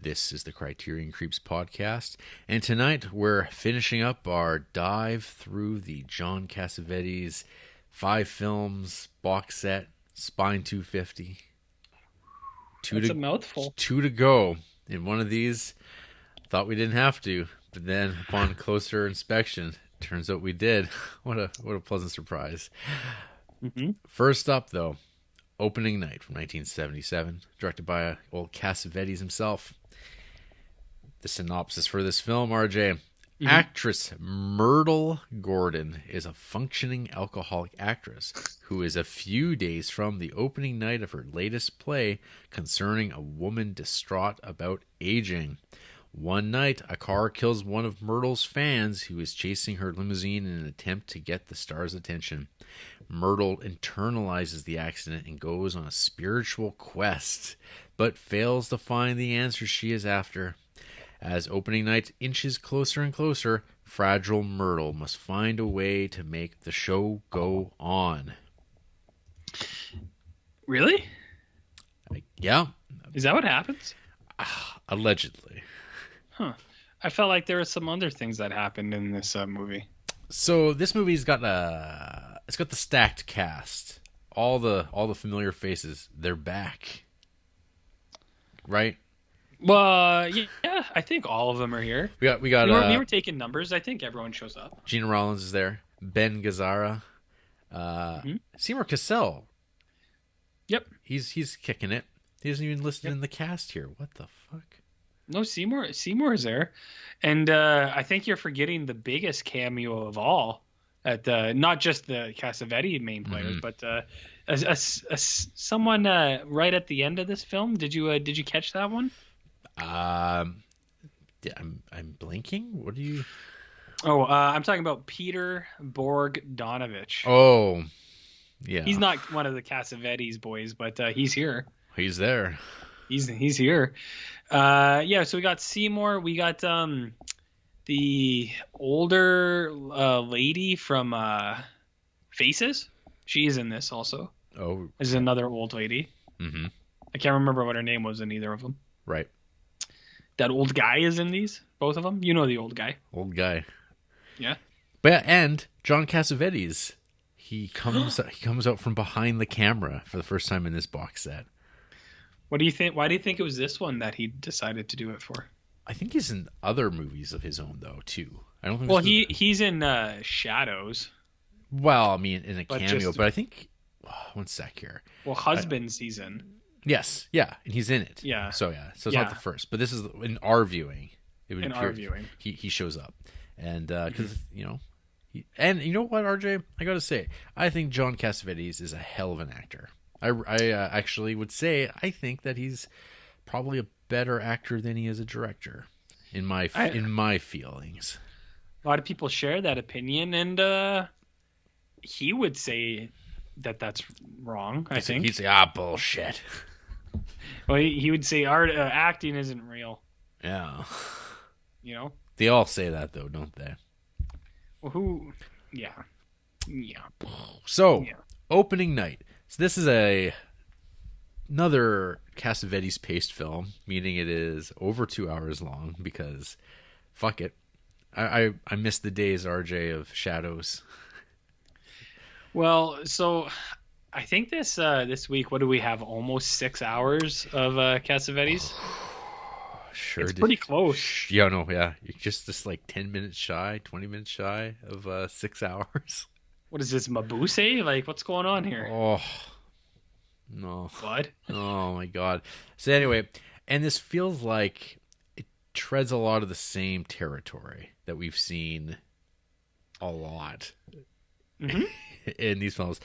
This is the Criterion Creeps podcast, and tonight we're finishing up our dive through the John Cassavetes 5 films box set, Spine 250. That's a mouthful. 2 to go. In one of these, thought we didn't have to, but then upon closer inspection, turns out we did. What a pleasant surprise. Mm-hmm. First up, though, Opening Night from 1977, directed by old Cassavetes himself. The synopsis for this film, RJ. Mm-hmm. Actress Myrtle Gordon is a functioning alcoholic actress who is a few days from the opening night of her latest play concerning a woman distraught about aging. One night, a car kills one of Myrtle's fans who is chasing her limousine in an attempt to get the star's attention. Myrtle internalizes the accident and goes on a spiritual quest, but fails to find the answer she is after. As opening night inches closer and closer, fragile Myrtle must find a way to make the show go on. Really? Yeah. Is that what happens? Allegedly. Huh. I felt like there were some other things that happened in this movie. So this movie's got it's got the stacked cast. All the familiar faces, they're back. Right? Well, yeah, I think all of them are here. We got. We were taking numbers. I think everyone shows up. Gina Rollins is there. Ben Gazzara. Seymour Cassell. Yep. He's kicking it. He isn't even listed in the cast here. What the fuck? No, Seymour is there, and I think you're forgetting the biggest cameo of all. At not just the Cassavete main players, but someone right at the end of this film. Did you catch that one? I'm blinking. What do you? Oh, I'm talking about Peter Bogdanovich. Oh, yeah. He's not one of the Cassavetes boys, but he's here. He's there. He's here. Yeah. So we got Seymour. We got the older lady from Faces. She's in this also. Oh, is another old lady. Mm-hmm. I can't remember what her name was in either of them. Right. That old guy is in these, both of them. You know the old guy. Old guy. Yeah. But and John Cassavetes, he comes out from behind the camera for the first time in this box set. What do you think? Why do you think it was this one that he decided to do it for? I think he's in other movies of his own though too. I don't think. Well, he's in Shadows. Well, I mean, in a cameo, but I think. One sec here. Well, Husband's he's in. Yes, yeah, and he's in it. Yeah. So it's not the first, but this is in our viewing. It would in appear our viewing, he shows up, and because you know, and you know what, RJ, I gotta say, I think John Cassavetes is a hell of an actor. I actually would say I think that he's probably a better actor than he is a director, in my feelings. A lot of people share that opinion, and he would say that that's wrong. I think he'd say, bullshit. Well, he would say art acting isn't real. Yeah. You know? They all say that, though, don't they? Well, who? Yeah. Yeah. So, Opening Night. So this is another Cassavetes paced film, meaning it is over 2 hours long because, fuck it. I miss the days, RJ, of Shadows. Well, so I think this week, what do we have? Almost 6 hours of Cassavetes. Sure, it's pretty close. Yeah, no, yeah, you're just like 10 minutes shy, 20 minutes shy of 6 hours. What is this, Mabuse? Like, what's going on here? Oh, no. What? Oh my God. So anyway, and this feels like it treads a lot of the same territory that we've seen a lot. Mm-hmm. In these films.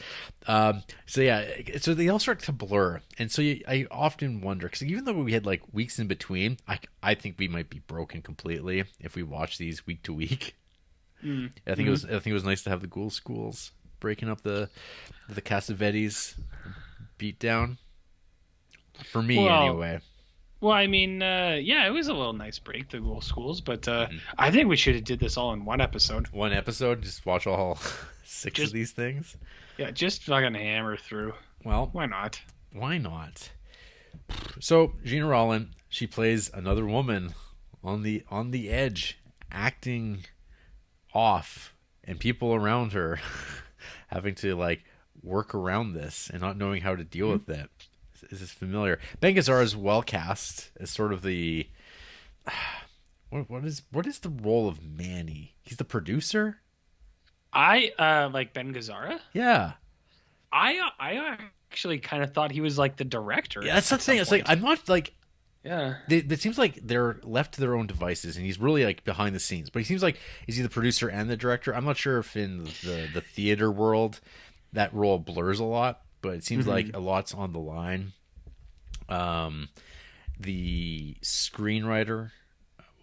So they all start to blur. And so I often wonder, because even though we had like weeks in between, I think we might be broken completely if we watch these week to week. I think it was nice to have the Ghoul Schools breaking up the Cassavetes beat down. For me, anyway. Well, I mean, it was a little nice break, the Ghoul Schools, but I think we should have did this all in one episode. One episode? Just watch all six of these things? Yeah, just fucking hammer through. Well, why not? Why not? So, Gina Rollins, She plays another woman on the edge, acting off, and people around her having to like work around this and not knowing how to deal with it. Is this familiar? Ben Gazzara is well cast as sort of the what is the role of Manny? He's the producer. I like Ben Gazzara. Yeah, I actually kind of thought he was like the director. yeah. That's the thing. It's like I'm not like. Yeah. It seems like they're left to their own devices, and he's really like behind the scenes. But he seems like is he the producer and the director? I'm not sure if in the theater world that role blurs a lot, but it seems like a lot's on the line. The screenwriter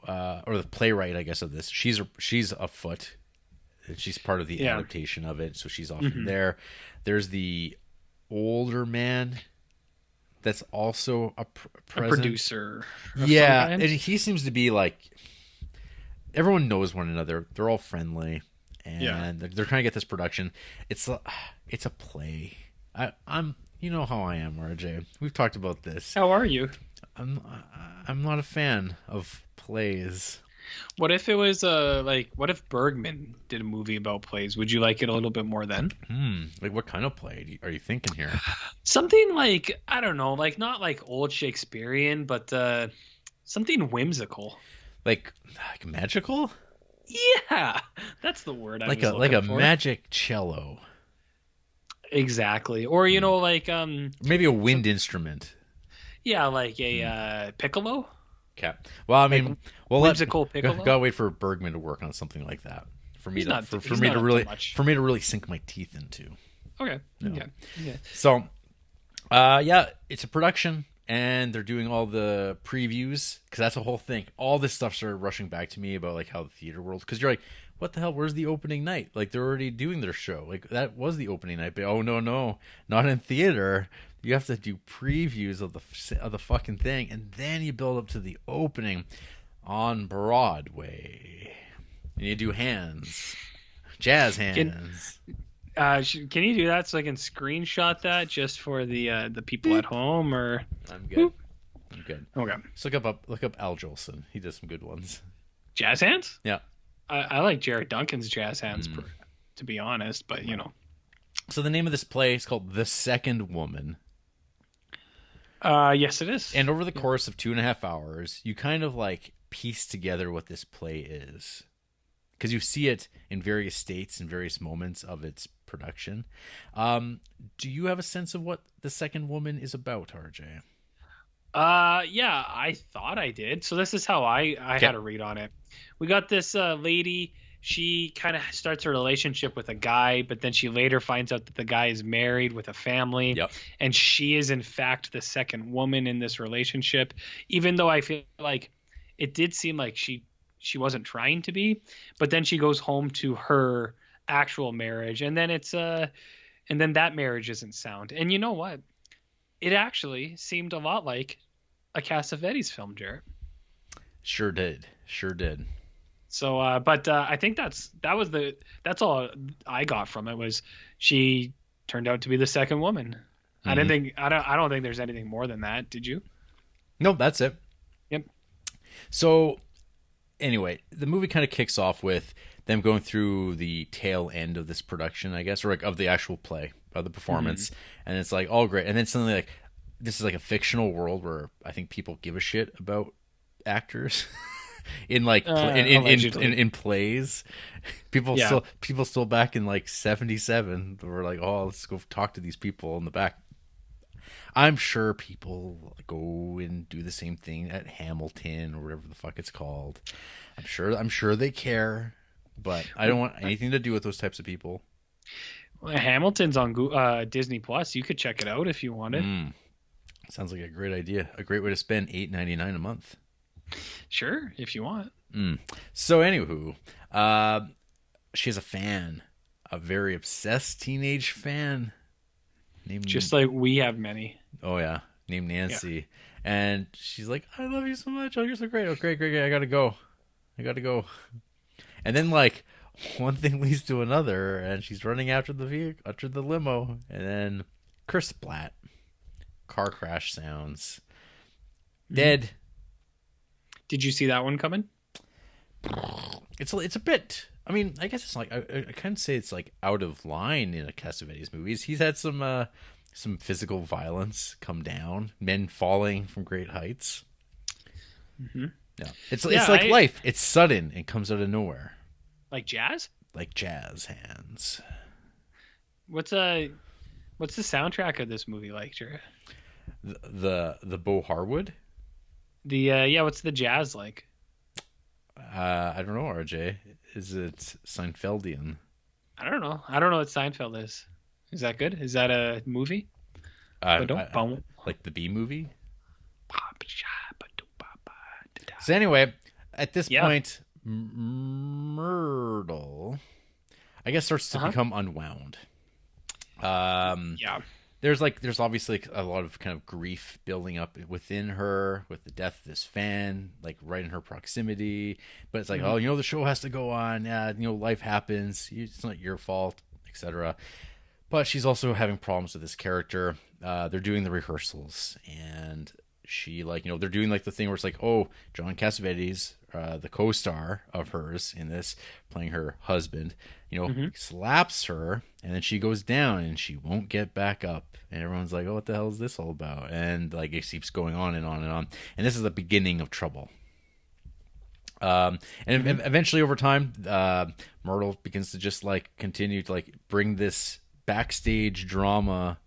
or the playwright, I guess, of this, she's afoot. She's part of the adaptation of it, so she's often there. There's the older man. That's also a producer. Yeah, and he seems to be like everyone knows one another. They're all friendly, and they're trying to get this production. It's a play. I'm you know how I am, RJ. We've talked about this. How are you? I'm not a fan of plays. What if it was what if Bergman did a movie about plays? Would you like it a little bit more then? Like what kind of play are you thinking here? Something like, I don't know, like not like old Shakespearean, but something whimsical. Like magical? Yeah, that's the word I was looking looking for. for. Magic cello. Exactly. Or like maybe a wind instrument. Yeah, like a piccolo. Okay. Well, I mean, whimsical piccolo. Gotta wait for Bergman to work on something like that for me to really sink my teeth into. Okay. You know? Yeah. So, it's a production, and they're doing all the previews because that's the whole thing. All this stuff started rushing back to me about like how the theater world, because you're like, what the hell? Where's the opening night? Like they're already doing their show. Like that was the opening night, but oh no, not in theater. You have to do previews of the fucking thing, and then you build up to the opening on Broadway. And you do jazz hands. Can you do that so I can screenshot that just for the people at home? Or I'm good. I'm good. Okay. So look up Al Jolson. He does some good ones. Jazz hands? Yeah. I like Jared Duncan's jazz hands, to be honest. But you know. So the name of this play is called The Second Woman. Yes, it is. And over the course of 2.5 hours, you kind of like piece together what this play is, because you see it in various states and various moments of its production. Do you have a sense of what The Second Woman is about, RJ? Yeah, I thought I did. So this is how I had a read on it. We got this lady. She kind of starts a relationship with a guy, but then she later finds out that the guy is married with a family. Yep. And she is, in fact, the second woman in this relationship, even though I feel like it did seem like she wasn't trying to be. But then she goes home to her actual marriage, and then and then that marriage isn't sound. And you know what? It actually seemed a lot like a Cassavetes film, Jarrett. Sure did. So, but I think that's all I got from it was she turned out to be the second woman. Mm-hmm. I don't think there's anything more than that. Did you? No, that's it. Yep. So, anyway, the movie kind of kicks off with them going through the tail end of this production, I guess, or like of the actual play, of the performance, and it's like all great, and then suddenly like this is like a fictional world where I think people give a shit about actors. In like in plays, people still back in like 1977 were like, oh, let's go talk to these people in the back. I'm sure people go and do the same thing at Hamilton or whatever the fuck it's called. I'm sure they care, but I don't want anything to do with those types of people. Well, Hamilton's on Disney Plus. You could check it out if you wanted. Sounds like a great idea. A great way to spend $8.99 a month. Sure, if you want. So, anywho, she has a fan, a very obsessed teenage fan, named just like we have many. Oh yeah, named Nancy, and she's like, "I love you so much. Oh, you're so great. Oh, great. I gotta go. And then like one thing leads to another, and she's running after the limo, and then kersplat, car crash sounds, dead. Did you see that one coming? It's a bit. I mean, I guess it's like I can't say it's like out of line in a Cassavetes movies. He's had some physical violence come down, men falling from great heights. Mm-hmm. Yeah, it's like life. It's sudden and comes out of nowhere. Like jazz? Like jazz hands. What's the soundtrack of this movie like, Jarrett? The Bo Harwood? What's the jazz like? I don't know, RJ. Is it Seinfeldian? I don't know. I don't know what Seinfeld is. Is that good? Is that a movie? Like the B movie? So anyway, at this point, Myrtle, I guess, starts to become unwound. There's obviously a lot of kind of grief building up within her with the death of this fan, like right in her proximity. But it's like, oh, the show has to go on. Yeah, life happens. It's not your fault, etc. But she's also having problems with this character. They're doing the rehearsals, and she they're doing like the thing where it's like, oh, John Cassavetes, the co-star of hers in this, playing her husband, slaps her, and then she goes down and she won't get back up, and everyone's like, oh, what the hell is this all about? And like it keeps going on and on and on, and this is the beginning of trouble. Eventually over time, Myrtle begins to just like continue to like bring this backstage drama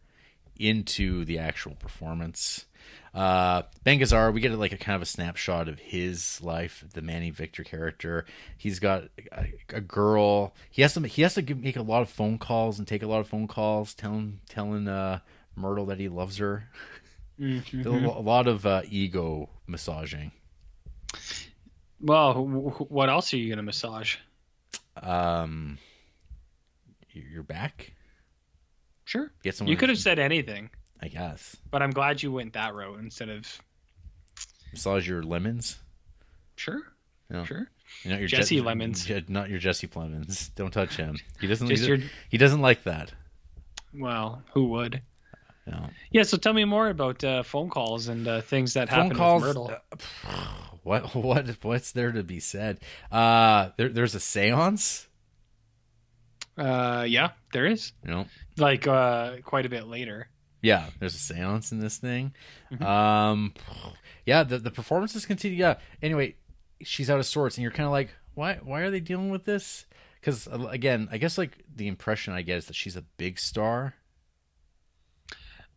into the actual performance. Ben Gazzara, we get like a kind of a snapshot of his life, the Manny Victor character. He's got a girl. He has to make a lot of phone calls and take a lot of phone calls, telling Myrtle that he loves her. Mm-hmm. A lot of ego massaging. Well, what else are you gonna massage? Your back. Sure. You could have said anything. I guess. But I'm glad you went that route instead of massage your lemons. Sure. No. Sure. Not your Jesse Lemons. Not your Jesse Plemons. Don't touch him. He doesn't. He doesn't like that. Well, who would? No. Yeah. So tell me more about phone calls and things that happen with Myrtle. What's there to be said? There's a séance. Yeah, there is. Like quite a bit later. Yeah, there's a séance in this thing. Mm-hmm. Yeah, the performances continue. Yeah. Anyway, she's out of sorts, and you're kind of like, why are they dealing with this? Because again, I guess like the impression I get is that she's a big star.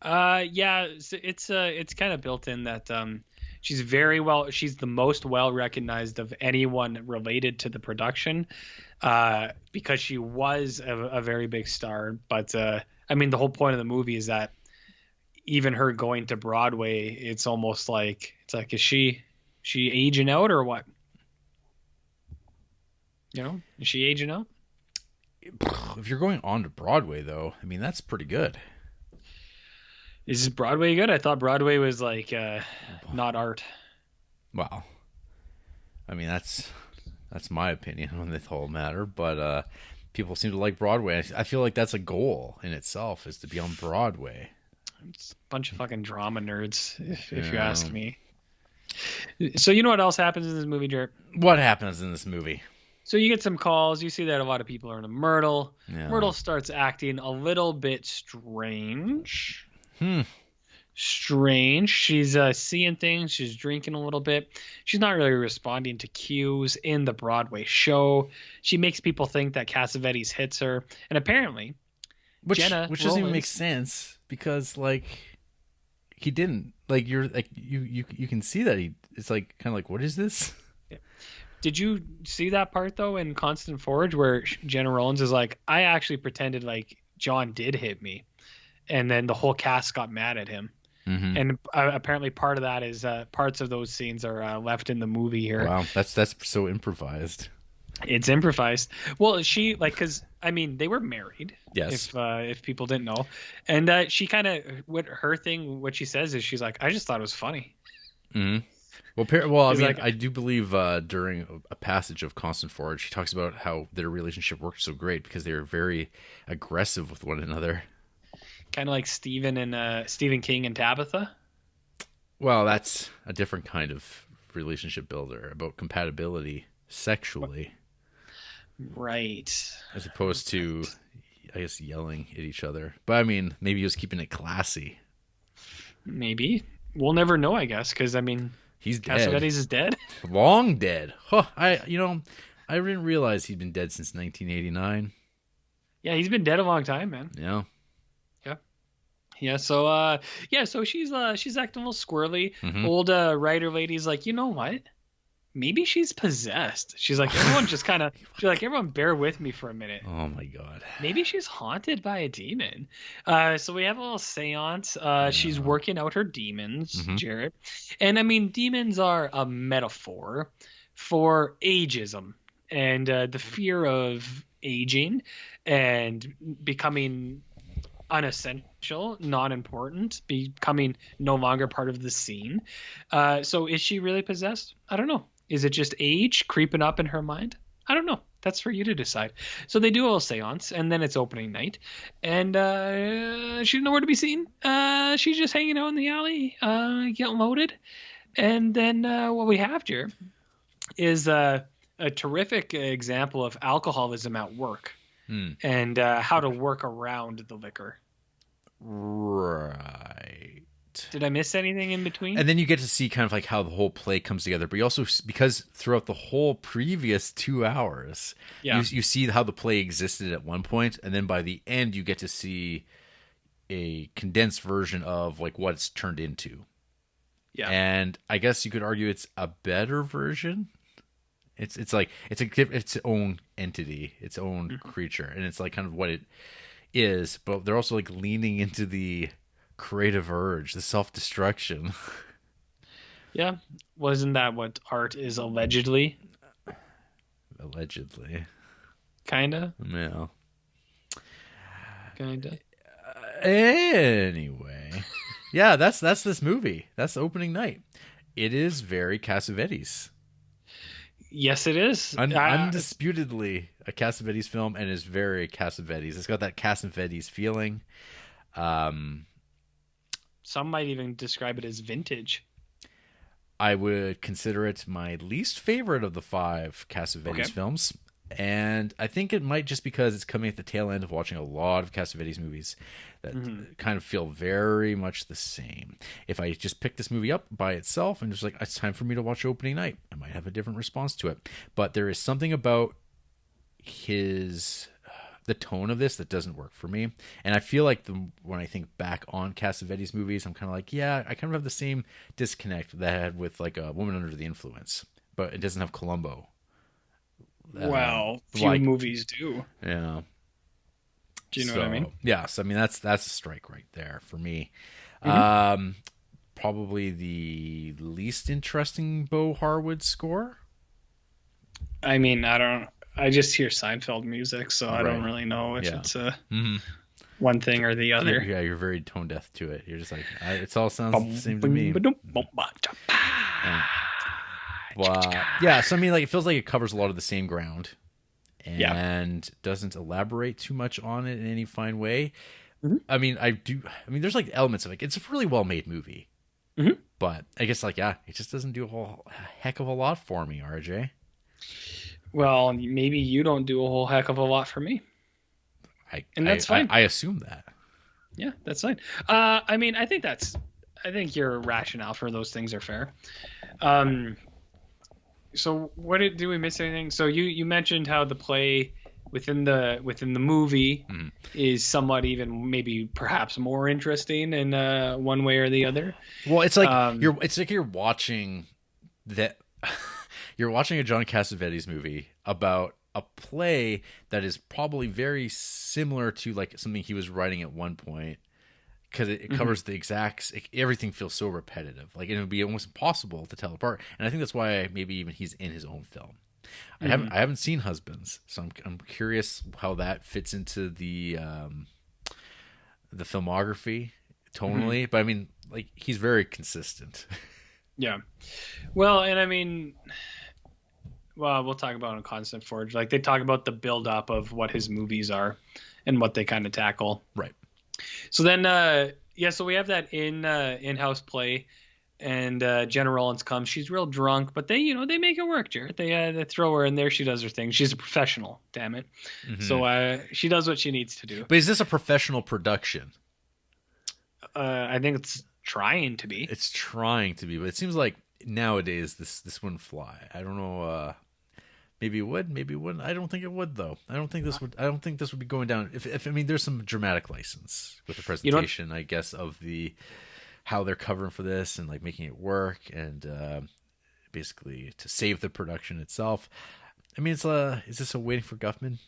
Yeah, it's kind of built in that she's the most well recognized of anyone related to the production, because she was a very big star. But I mean, the whole point of the movie is that even her going to Broadway, it's almost like is she aging out or what? Is she aging out? If you're going on to Broadway, though, I mean, that's pretty good. Is Broadway good? I thought Broadway was like not art. Wow. I mean, that's my opinion on this whole matter, but people seem to like Broadway. I feel like that's a goal in itself, is to be on Broadway. It's a bunch of fucking drama nerds, if you ask me. So you know what else happens in this movie, Jarrett? What happens in this movie? So you get some calls. You see that a lot of people are into Myrtle. Yeah. Myrtle starts acting a little bit strange. Strange. She's seeing things. She's drinking a little bit. She's not really responding to cues in the Broadway show. She makes people think that Cassavetes hits her, and apparently, which doesn't even make sense, because like he didn't. Like you're like you can see that it's like kind of like, what is this? Yeah. Did you see that part though in Constant Forge where Jenna Rollins is like, I actually pretended like John did hit me, and then the whole cast got mad at him. Mm-hmm. And apparently part of that is parts of those scenes are left in the movie here. Wow, that's so improvised. It's improvised. Well, she because I mean they were married. Yes. If people didn't know, and she kind of what she says is she's like, I just thought it was funny. Mm-hmm. Well, I mean, like, I do believe during a passage of Constant Forge, she talks about how their relationship worked so great because they were very aggressive with one another. Kind of like Stephen King and Tabitha. Well, that's a different kind of relationship builder, about compatibility sexually, Right. as opposed to, I guess, yelling at each other. But I mean, maybe he was keeping it classy. Maybe. We'll never know, I guess, because, I mean, He's dead. Cassavetes is dead. Long dead. Huh. I didn't realize he'd been dead since 1989. Yeah, he's been dead a long time, man. Yeah. Yeah, so she's acting a little squirrely. Mhm. Old writer lady's like, you know what? Maybe she's possessed. She's like, everyone bear with me for a minute. Oh my God. Maybe she's haunted by a demon. So we have a little seance. She's working out her demons, Mhm. Jarrett. And I mean, demons are a metaphor for ageism and the fear of aging and becoming unessential, not important, becoming no longer part of the scene. So is she really possessed? I don't know. Is it just age creeping up in her mind? I don't know. That's for you to decide. So they do a little seance, and then it's opening night, and she's nowhere to be seen. She's just hanging out in the alley, getting loaded. And then what we have here is a terrific example of alcoholism at work. And how to work around the liquor. Right. Did I miss anything in between? And then you get to see kind of like how the whole play comes together. But you also, because throughout the whole previous 2 hours, you see how the play existed at one point, and then by the end you get to see a condensed version of like what it's turned into. Yeah. And I guess you could argue it's a better version. It's like its own entity, its own creature, and it's like kind of what it is. But they're also like leaning into the creative urge, the self-destruction. Yeah. Wasn't that what art is allegedly? Allegedly. Kinda. Yeah. Kinda. Anyway, yeah, that's this movie. That's the opening night. It is very Cassavetes. Yes, it is. Undisputedly a Cassavetes film, and is very Cassavetes. It's got that Cassavetes feeling. Some might even describe it as vintage. I would consider it my least favorite of the 5 Cassavetes films. And I think it might just because it's coming at the tail end of watching a lot of Cassavetes movies that kind of feel very much the same. If I just pick this movie up by itself and just like, it's time for me to watch opening night, I might have a different response to it. But there is something about the tone of this that doesn't work for me. And I feel like when I think back on Cassavetes movies, I'm kind of like, yeah, I kind of have the same disconnect that I had with like A Woman Under the Influence, but it doesn't have Columbo. Well, few movies do. Yeah. Do you know what I mean? Yes. I mean, that's a strike right there for me. Probably the least interesting Bo Harwood score. I mean, I just hear Seinfeld music, so I don't really know if it's one thing or the other. Yeah, you're very tone deaf to it. You're just like, it all sounds the same to me. Yeah, so I mean, like, it feels like it covers a lot of the same ground, and doesn't elaborate too much on it in any fine way. I mean, there's like elements of it. It's a really well made movie, but I guess it just doesn't do a whole heck of a lot for me, RJ. Well, maybe you don't do a whole heck of a lot for me, and that's fine. I assume that. Yeah, that's fine. I mean, I think your rationale for those things are fair. So do we miss anything? So you mentioned how the play within the movie is somewhat even maybe perhaps more interesting in one way or the other. Well, it's like you're watching that you're watching a John Cassavetes movie about a play that is probably very similar to like something he was writing at one point. Because it covers the everything feels so repetitive. Like, it would be almost impossible to tell apart. And I think that's why maybe even he's in his own film. I haven't seen Husbands, so I'm curious how that fits into the filmography tonally. But I mean, like, he's very consistent. Yeah. Well, and I mean, we'll talk about on Constant Forge. Like, they talk about the build up of what his movies are and what they kind of tackle. Right. So then, so we have that in-house play, and Jenna Rollins comes. She's real drunk, but they make it work, Jarrett. They throw her in there. She does her thing. She's a professional, damn it. Mm-hmm. So she does what she needs to do. But is this a professional production? I think it's trying to be. It's trying to be, but it seems like nowadays this wouldn't fly. I don't know. Maybe it would, maybe it wouldn't. I don't think it would, though. I don't think this would be going down. If I mean, there's some dramatic license with the presentation, I guess, of how they're covering for this and like making it work, and basically to save the production itself. I mean, is this a Waiting for Guffman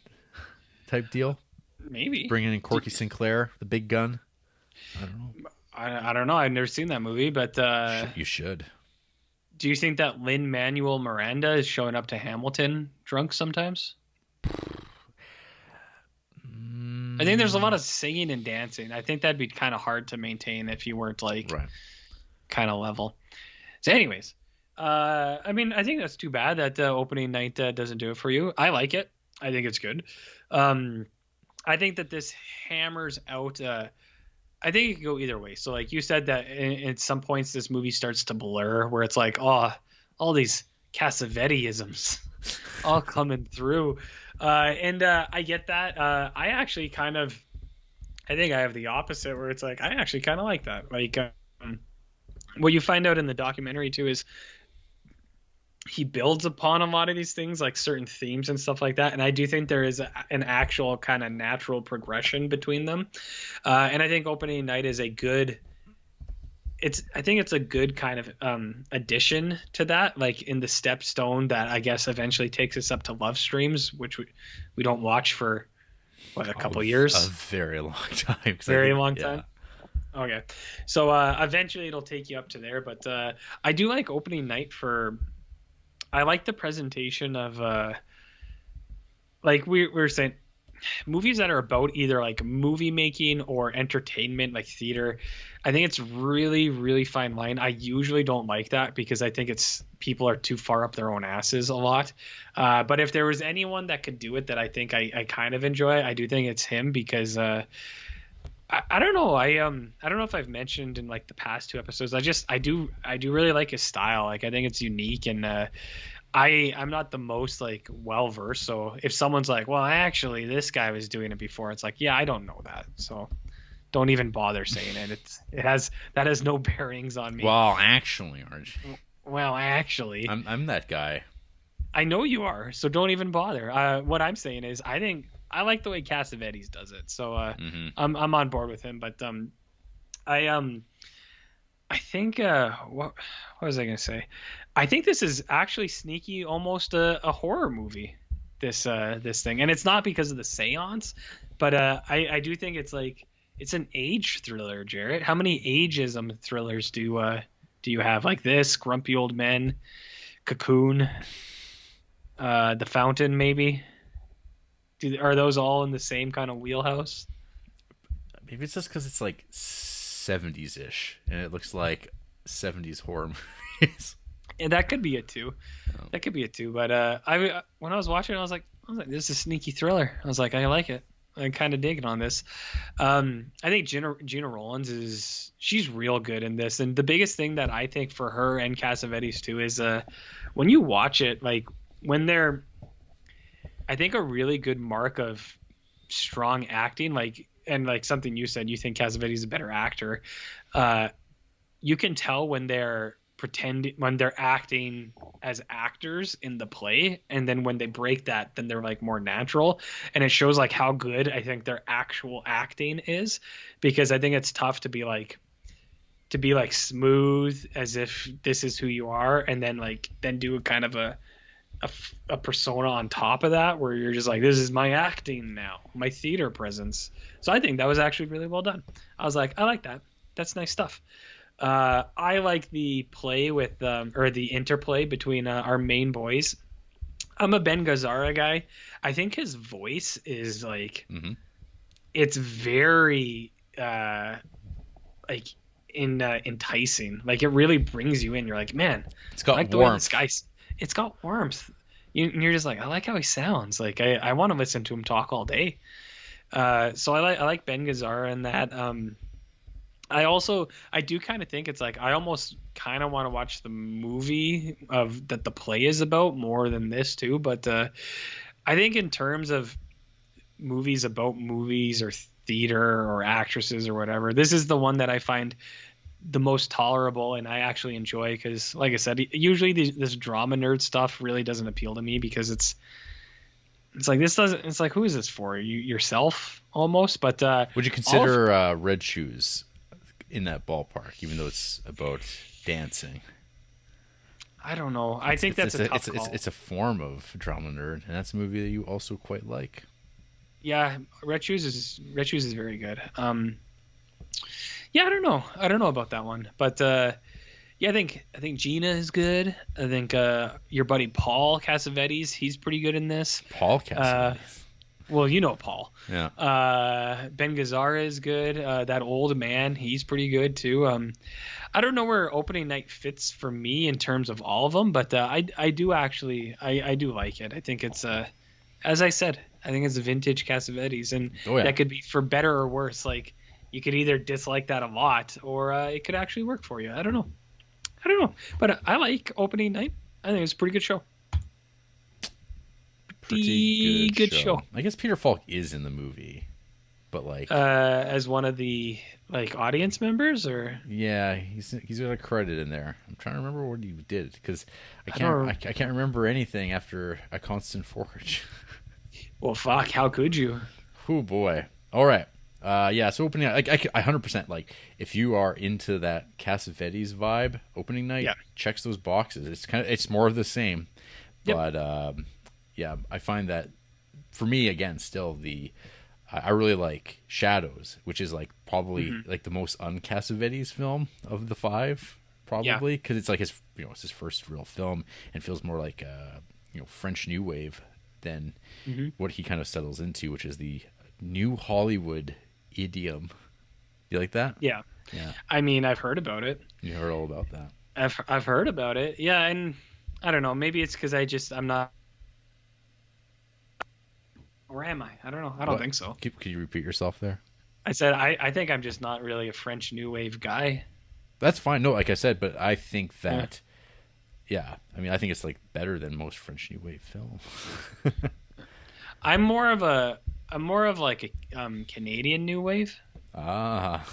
type deal? Maybe bringing in Corky Sinclair, the big gun. I don't know. I don't know. I've never seen that movie, but you should. Do you think that Lin-Manuel Miranda is showing up to Hamilton drunk sometimes? I think there's a lot of singing and dancing. I think that'd be kind of hard to maintain if you weren't like kind of level. So anyways, I mean, I think that's too bad that opening night doesn't do it for you. I like it. I think it's good. I think that this hammers out I think it could go either way. So like you said that at some points this movie starts to blur where it's like, oh, all these Cassaveteisms all coming through. And I get that. I actually I think I have the opposite where it's like, I actually kind of like that. Like what you find out in the documentary too is he builds upon a lot of these things, like certain themes and stuff like that. And I do think there is an actual kind of natural progression between them. And I think opening night is I think it's a good kind of addition to that, like in the stepstone that I guess eventually takes us up to Love Streams, which we don't watch for a couple years. A very long time. Long time. Okay. So eventually it'll take you up to there. But I do like opening night I like the presentation of like we were saying, movies that are about either like movie making or entertainment, like theater. I think it's really, really fine line. I usually don't like that because I think people are too far up their own asses a lot. But if there was anyone that could do it that I think I kind of enjoy, I do think it's him because I don't know. I don't know if I've mentioned in like the past 2 episodes. I do really like his style. Like I think it's unique, and I'm not the most like well versed. So if someone's like, well, actually this guy was doing it before, it's like, yeah, I don't know that. So don't even bother saying it. That has no bearings on me. Well, actually, RJ. Well, actually, I'm that guy. I know you are. So don't even bother. What I'm saying is, I like the way Cassavetes does it, so I'm on board with him. But I think what was I gonna say? I think this is actually sneaky, almost a horror movie. This thing, and it's not because of the seance, but I do think it's an age thriller, Jarrett. How many ageism thrillers do you have like this? Grumpy Old Men, Cocoon, The Fountain, maybe. Are those all in the same kind of wheelhouse? Maybe it's just because it's like 70s-ish, and it looks like 70s horror movies. And that could be it too. Oh. That could be it too. But when I was watching it, I was like, this is a sneaky thriller. I was like, I like it. I'm kind of digging on this. I think Gina Rollins she's real good in this. And the biggest thing that I think for her and Cassavetes too is when you watch it, like when they're, I think a really good mark of strong acting, like, and like something you said, you think Cassavetes is a better actor. You can tell when they're acting as actors in the play, and then when they break that, then they're like more natural, and it shows like how good I think their actual acting is, because I think it's tough to be like smooth as if this is who you are, and then do a kind of a persona on top of that where you're just like, this is my acting now, my theater presence. So I think that was actually really well done. I was like, I like that. That's nice stuff. I like the play with or the interplay between our main boys. I'm a Ben Gazzara guy. I think his voice is like, it's very like enticing. Like it really brings you in. You're like, man, it's got like warmth. It's got warmth. You're just like, I like how he sounds. Like I want to listen to him talk all day. So I like Ben Gazzara in that. I do kind of think it's like I almost kind of want to watch the movie of that the play is about more than this too. But I think in terms of movies about movies or theater or actresses or whatever, this is the one that I find the most tolerable and I actually enjoy because, like I said, usually this drama nerd stuff really doesn't appeal to me because it's like this doesn't. It's like who is this for? You yourself almost. But would you consider Red Shoes in that ballpark, even though it's about dancing? I don't know. I think that's a tough call. It's a form of drama nerd, and that's a movie that you also quite like. Yeah, Red Shoes is very good. Yeah, I don't know. I don't know about that one, but yeah, I think Gina is good. I think your buddy Paul Cassavetes, he's pretty good in this. Paul Cassavetes. Well, you know Paul. Yeah. Ben Gazzara is good. That old man, he's pretty good too. I don't know where opening night fits for me in terms of all of them, but I do actually I do like it. I think it's as I said, I think it's a vintage Cassavetes, and that could be for better or worse. Like you could either dislike that a lot, or it could actually work for you. I don't know, but I like opening night. I think it's a pretty good show. Pretty good show. I guess Peter Falk is in the movie, but like as one of the like audience members, or yeah, he's got a credit in there. I'm trying to remember what he did because I can't remember anything after A Constant Forge. Well, fuck, how could you? Oh boy. All right. Yeah, so opening night, like I 100% like if you are into that Cassavetes vibe, opening night checks those boxes. It's more of the same, but yeah, I find that for me again still I really like Shadows, which is like probably like the most un-Cassavetes film of the five, probably because it's like it's his first real film and feels more like French New Wave than what he kind of settles into, which is the New Hollywood idiom. You like that? Yeah. I mean, I've heard about it. You heard all about that. I've heard about it. Yeah, and I don't know. Maybe it's because I'm not. Or am I? I don't know. I don't think so. Could you repeat yourself there? I said I think I'm just not really a French New Wave guy. That's fine. No, like I said, but I think that. Yeah, I mean, I think it's like better than most French New Wave films. I'm more of like a Canadian New Wave. Ah.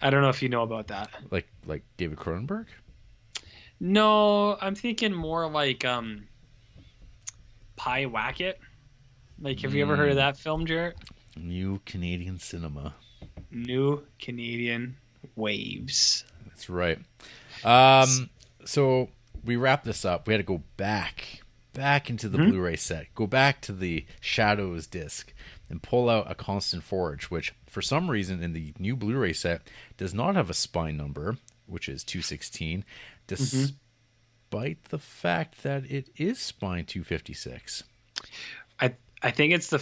I don't know if you know about that. Like David Cronenberg? No, I'm thinking more like Pie Wacket. Like, have you ever heard of that film, Jarrett? New Canadian cinema. New Canadian Waves. That's right. So we wrap this up. We had to go back into the Blu-ray set, go back to the Shadows disc, and pull out A Constant Forge, which for some reason in the new Blu-ray set does not have a spine number, which is 216, despite the fact that it is spine 256. I think it's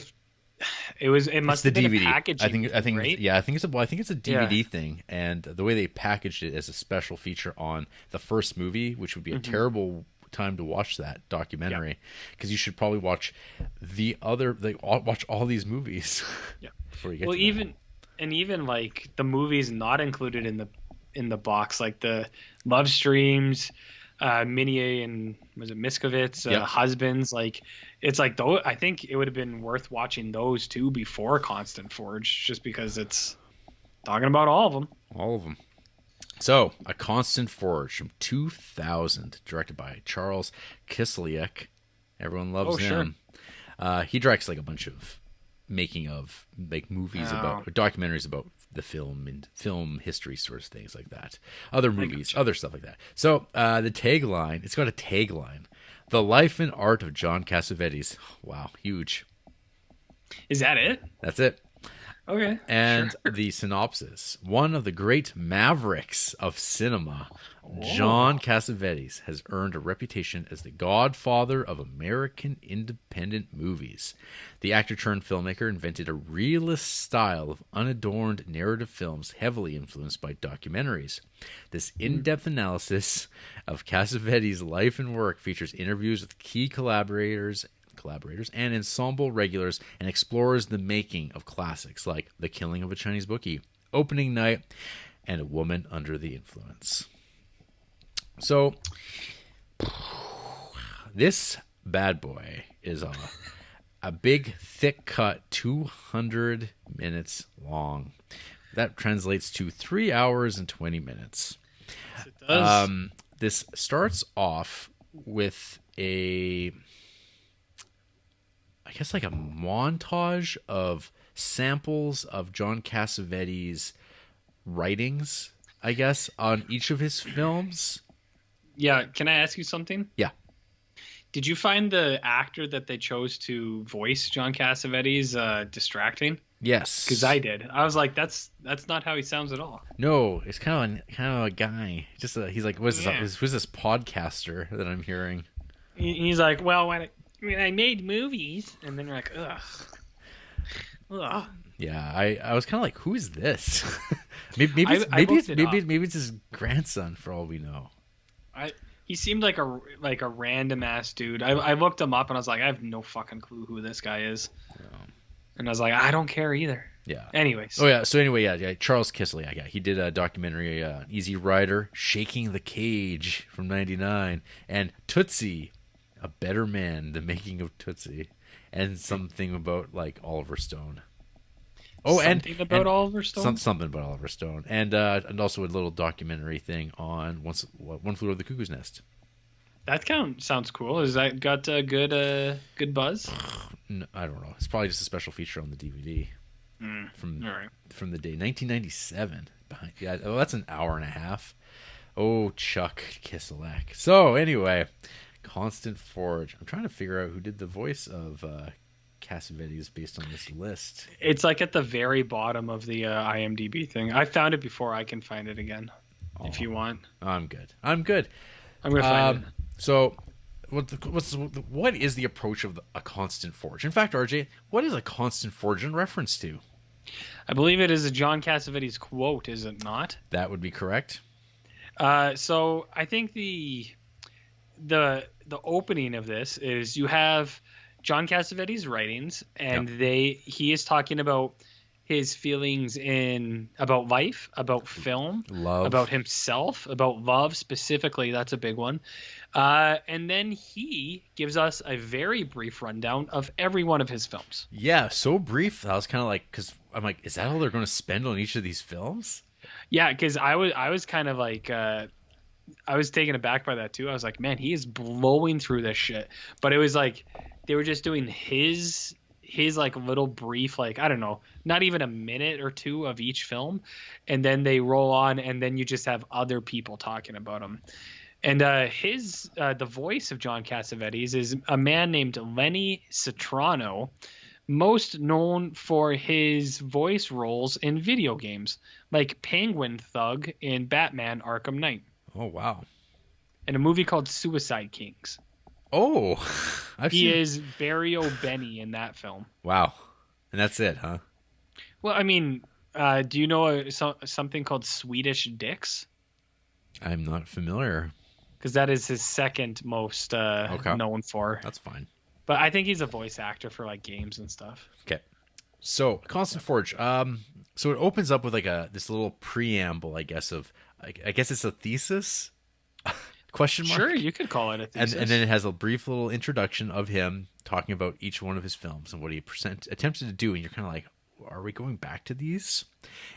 it must have been DVD. a packaging. I think right? Yeah, I think it's a DVD thing, and the way they packaged it as a special feature on the first movie, which would be a terrible time to watch that documentary, because you should probably watch watch all these movies before you get to even like the movies not included in the box, like the Love Streams, Minier and was it Miskovitz, Husbands, like it's like those. I think it would have been worth watching those two before Constant Forge, just because it's talking about all of them. All of them. So, A Constant Forge from 2000, directed by Charles Kiselyak. Everyone loves him. Sure. He directs like a bunch of making of like movies about, or documentaries about the film and film history sorts of things like that. Other movies, other stuff like that. So, the tagline, it's got a tagline. The Life and Art of John Cassavetes. Wow, huge. Is that it? That's it. Okay. And the synopsis. One of the great mavericks of cinema, John Cassavetes, has earned a reputation as the godfather of American independent movies. The actor-turned-filmmaker invented a realist style of unadorned narrative films heavily influenced by documentaries. This in-depth analysis of Cassavetes' life and work features interviews with key collaborators and ensemble regulars, and explores the making of classics like The Killing of a Chinese Bookie, Opening Night, and A Woman Under the Influence. So, this bad boy is a big, thick cut, 200 minutes long. That translates to 3 hours and 20 minutes. Yes, it does. This starts off with I guess like a montage of samples of John Cassavetes' writings, I guess, on each of his films. Yeah, can I ask you something? Yeah. Did you find the actor that they chose to voice John Cassavetes distracting? Yes. Because I did. I was like, that's not how he sounds at all. No, it's kind of a guy. Just he's like, who's Yeah. this podcaster that I'm hearing? He's like, well, when I made movies, and then you're like, ugh. Yeah, I was kind of like, who is this? maybe I looked it up. maybe it's his grandson for all we know. He seemed like a random ass dude. I looked him up and I was like, I have no fucking clue who this guy is. Yeah. And I was like, I don't care either. Yeah. Anyways. Oh yeah. So anyway, yeah. Charles Kiselyak. Yeah, he did a documentary, Easy Rider, Shaking the Cage from '99, and Tootsie, A Better Man, the making of Tootsie, and something about like Oliver Stone. Oh, something about Oliver Stone. Something about Oliver Stone, and also a little documentary thing on One Flew Over the Cuckoo's Nest. That sounds cool. Has that got a good buzz? No, I don't know. It's probably just a special feature on the DVD from the day 1997. That's an hour and a half. Oh, Chuck Kiselak. So anyway, Constant Forge. I'm trying to figure out who did the voice of Cassavetes based on this list. It's like at the very bottom of the IMDb thing. I found it before. I can find it again if you want. I'm good. I'm gonna find it. So, what is the approach of a Constant Forge? In fact, RJ, what is a Constant Forge in reference to? I believe it is a John Cassavetes quote, is it not? That would be correct. So I think the opening of this is you have John Cassavetes' writings, and he is talking about his feelings about life, about film, love, about himself, about love specifically. That's a big one. And then he gives us a very brief rundown of every one of his films. Yeah, so brief. I was kind of like, because I'm like, is that all they're going to spend on each of these films? Yeah, because I was kind of like, I was taken aback by that too. I was like, man, he is blowing through this shit. But it was like they were just doing his like little brief, like, I don't know, not even a minute or two of each film, and then they roll on, and then you just have other people talking about him. And the voice of John Cassavetes is a man named Lenny Citrano, most known for his voice roles in video games, like Penguin Thug in Batman Arkham Knight. Oh, wow. And a movie called Suicide Kings. Oh, he is Barry O'Benny in that film. Wow. And that's it, huh? Well, I mean, do you know something called Swedish Dicks? I'm not familiar. Because that is his second most known for. That's fine. But I think he's a voice actor for like games and stuff. Okay. So, Constant Forge. So it opens up with like this little preamble, I guess, of I guess it's a thesis? Question mark? Sure, you could call it a thesis. And then it has a brief little introduction of him talking about each one of his films and what he attempted to do. And you're kind of like, are we going back to these?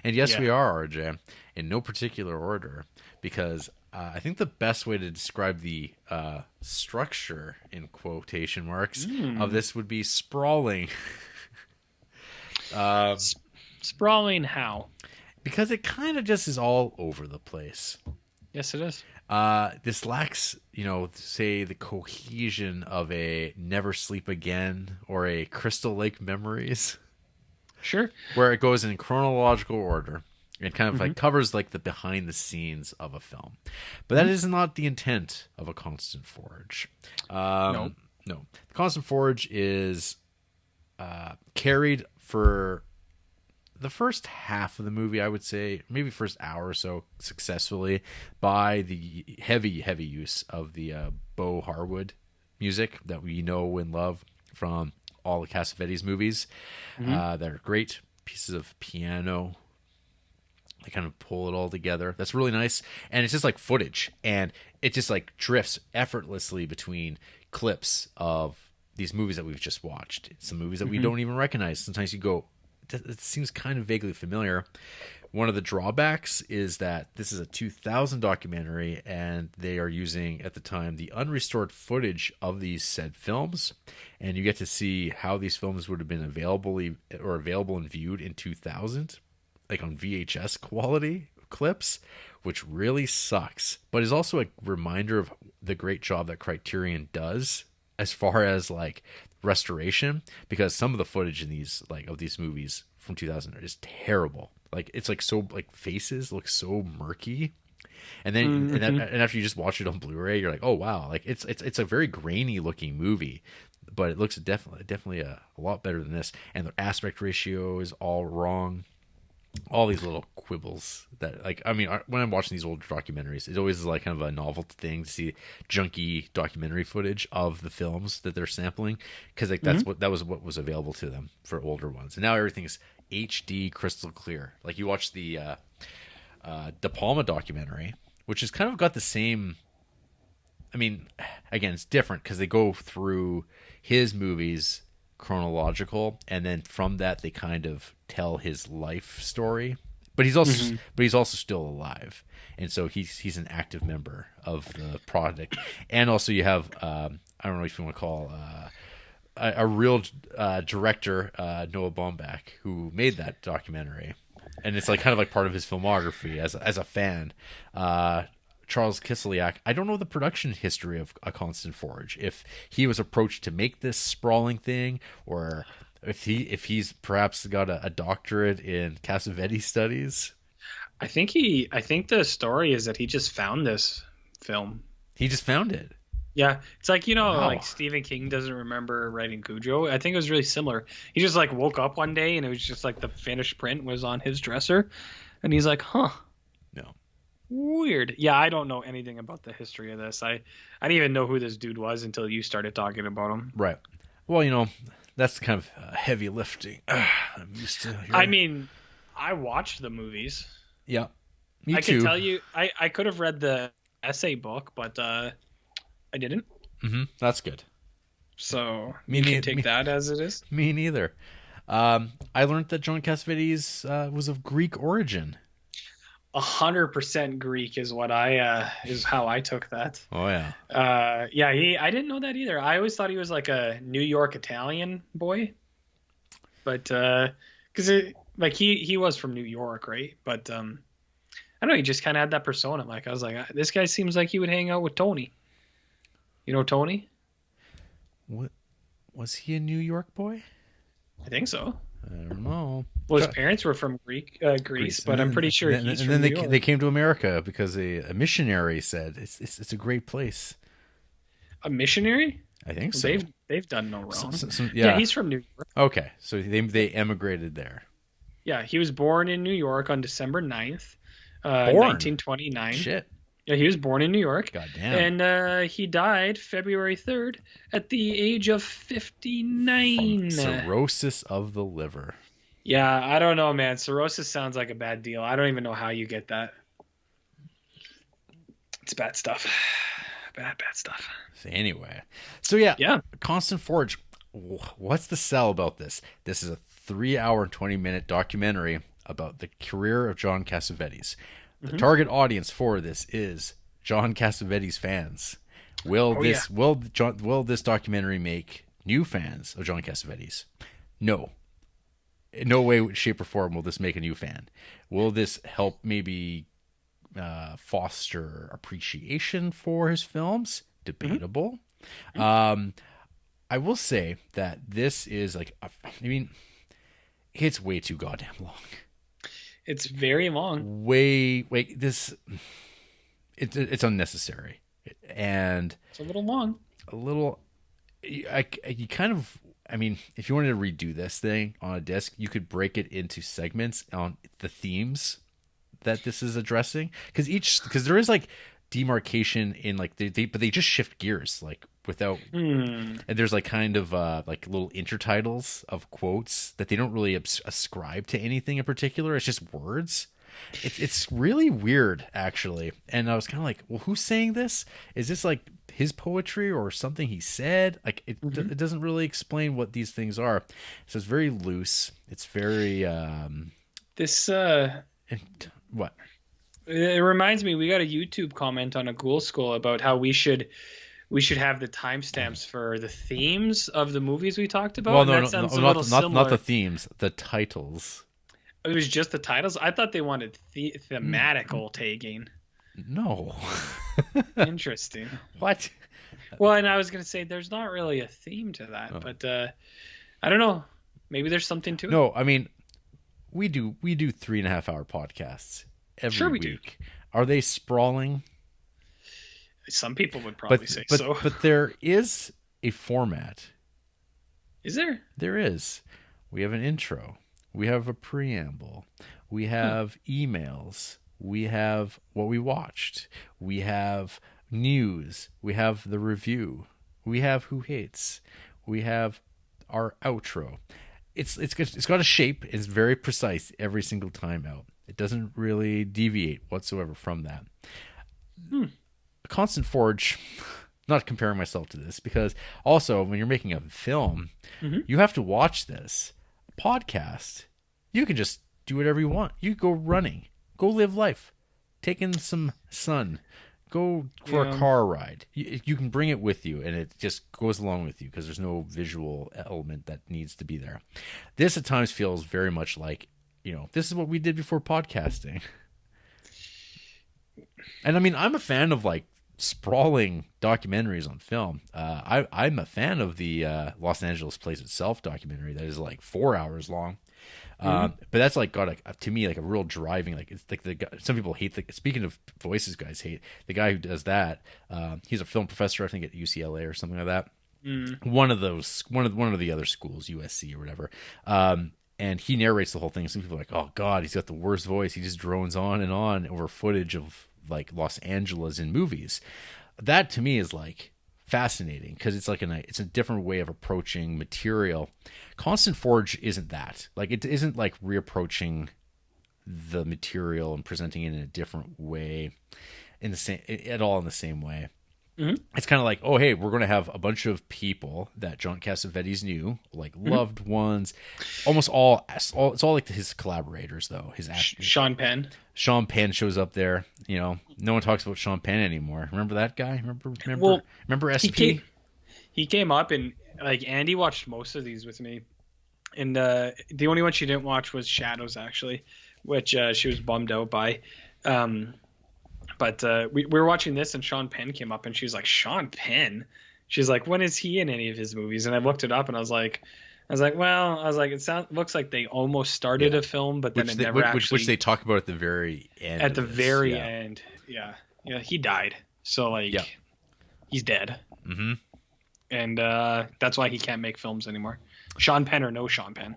And yes, we are, RJ, in no particular order, because I think the best way to describe the structure, in quotation marks, of this would be sprawling. Sprawling how? Because it kind of just is all over the place. Yes, it is. This lacks, say the cohesion of a Never Sleep Again or a Crystal Lake Memories. Sure. Where it goes in chronological order and kind of like covers like the behind the scenes of a film. But that is not the intent of a Constant Forge. No. The Constant Forge is carried for the first half of the movie, I would say, maybe first hour or so, successfully by the heavy use of the Bo Harwood music that we know and love from all the Cassavetes movies. That are great pieces of piano They kind of pull it all together. That's really nice. And it's just like footage. And it just like drifts effortlessly between clips of these movies that we've just watched. Some movies that we don't even recognize. Sometimes you go, it seems kind of vaguely familiar. One of the drawbacks is that this is a 2000 documentary, and they are using, at the time, the unrestored footage of these said films. And you get to see how these films would have been available and viewed in 2000. Like on VHS quality clips, which really sucks, but is also a reminder of the great job that Criterion does as far as like restoration, because some of the footage in these of these movies from 2000 is terrible. Like it's like so like faces look so murky, and then and after you just watch it on Blu-ray, you're like, oh wow, like it's a very grainy looking movie, but it looks definitely a lot better than this, and the aspect ratio is all wrong. All these little quibbles that, like, I mean, when I'm watching these old documentaries, it always is like kind of a novel thing to see junky documentary footage of the films that they're sampling, because like that was what was available to them for older ones, and now everything's HD crystal clear. Like you watch the De Palma documentary, which has kind of got the same. I mean, again, it's different because they go through his movies chronological, and then from that they kind of tell his life story, but he's also still alive, and so he's an active member of the project. And also you have I don't know if you want to call a real director, Noah Baumbach, who made that documentary, and it's like kind of like part of his filmography as a fan. Charles Kiselyak. I don't know the production history of A Constant Forge, if he was approached to make this sprawling thing, or if he's perhaps got a doctorate in Cassavete studies. I think the story is that he just found this film. He just found it. Yeah, it's like, Wow. like Stephen King doesn't remember writing Cujo. I think it was really similar. He just like woke up one day and it was just like the finished print was on his dresser, and he's like, huh. No. Weird. Yeah, I don't know anything about the history of this. I didn't even know who this dude was until you started talking about him. Right. Well, that's kind of heavy lifting. I'm used to hearing. I mean, I watched the movies. Yeah. Me too. I can tell you, I could have read the essay book, but I didn't. Mm-hmm. That's good. So you can take that as it is. Me neither. I learned that John Cassavetes was of Greek origin. 100% Greek is what is how I took that. Oh yeah. I didn't know that either. I always thought he was like a New York Italian boy, but because he was from New York, right? But I don't know. He just kind of had that persona. Like I was like, this guy seems like he would hang out with Tony. You know Tony? What was he a New York boy? I think so. I don't know. Well, his parents were from Greece, but I'm pretty sure he's from New York. They came to America because a missionary said it's a great place. A missionary? I think so. They've done no wrong. Yeah, he's from New York. Okay, so they emigrated there. Yeah, he was born in New York on December 9th, 1929. Shit. Yeah, he was born in New York. God damn. And he died February 3rd at the age of 59. From cirrhosis of the liver. Yeah, I don't know, man. Cirrhosis sounds like a bad deal. I don't even know how you get that. It's bad stuff. Bad stuff. So anyway. So yeah. Constant Forge. What's the sell about this? This is a 3-hour and 20-minute documentary about the career of John Cassavetes. The target audience for this is John Cassavetes fans. Will this documentary make new fans of John Cassavetes? No. In no way, shape, or form will this make a new fan. Will this help maybe foster appreciation for his films? Debatable. I will say that this is it's way too goddamn long. It's very long. It's unnecessary, and it's a little long. You kind of. I mean, if you wanted to redo this thing on a disc, you could break it into segments on the themes that this is addressing, because there is like demarcation in like but they just shift gears like without and there's like kind of like little intertitles of quotes that they don't really ascribe to anything in particular. It's just words, It's really weird, actually. And I was kind of like, well, who's saying this? Is this like his poetry or something he said? Like it doesn't really explain what these things are. So it's very loose. It's very This what? it reminds me, we got a YouTube comment on a Ghoul School about how we should have the timestamps for the themes of the movies we talked about. Well, That sounds a little similar. not the themes, the titles. It was just the titles. I thought they wanted thematical tagging. No. Interesting. What? Well, and I was going to say there's not really a theme to that, but I don't know. Maybe there's something to it. No, I mean, we do 3.5 hour podcasts every week. Do. Are they sprawling? Some people would probably say so. But there is a format. Is there? There is. We have an intro. We have a preamble. We have emails. We have what we watched. We have news. We have the review. We have Who Hates. We have our outro. It's got a shape. It's very precise every single time out. It doesn't really deviate whatsoever from that. Constant Forge, not comparing myself to this, because also when you're making a film, you have to watch this. Podcast, you can just do whatever you want. You go running, go live life, take in some sun, go for a car ride. You can bring it with you, and it just goes along with you because there's no visual element that needs to be there. This at times feels very much like, this is what we did before podcasting. And I mean, I'm a fan of like sprawling documentaries on film. I'm a fan of the Los Angeles Plays Itself documentary that is like 4 hours long. But that's like got to me like a real driving, like it's like some people hate speaking of voices, guys hate the guy who does that. He's a film professor, I think at UCLA or something like that. One of the other schools, USC or whatever. And he narrates the whole thing. Some people are like, oh God, he's got the worst voice. He just drones on and on over footage of like Los Angeles in movies. That to me is like fascinating because it's like it's a different way of approaching material. Constant Forge isn't that. Like it isn't like reapproaching the material and presenting it in a different way in the same way. It's kind of like, oh, hey, we're going to have a bunch of people that John Cassavetes knew, like loved ones, almost all. It's all like his collaborators, though. His actors. Sean Penn. Sean Penn shows up there. No one talks about Sean Penn anymore. Remember that guy? Remember SP? He came up and like Andy watched most of these with me, and the only one she didn't watch was Shadows, actually, which she was bummed out by. But we were watching this, and Sean Penn came up, and she was like, Sean Penn? She's like, when is he in any of his movies? And I looked it up, and I was like, it looks like they almost started a film, but then which they talk about at the very end. At the very end, yeah, he died, so like, he's dead, and that's why he can't make films anymore. Sean Penn or no Sean Penn,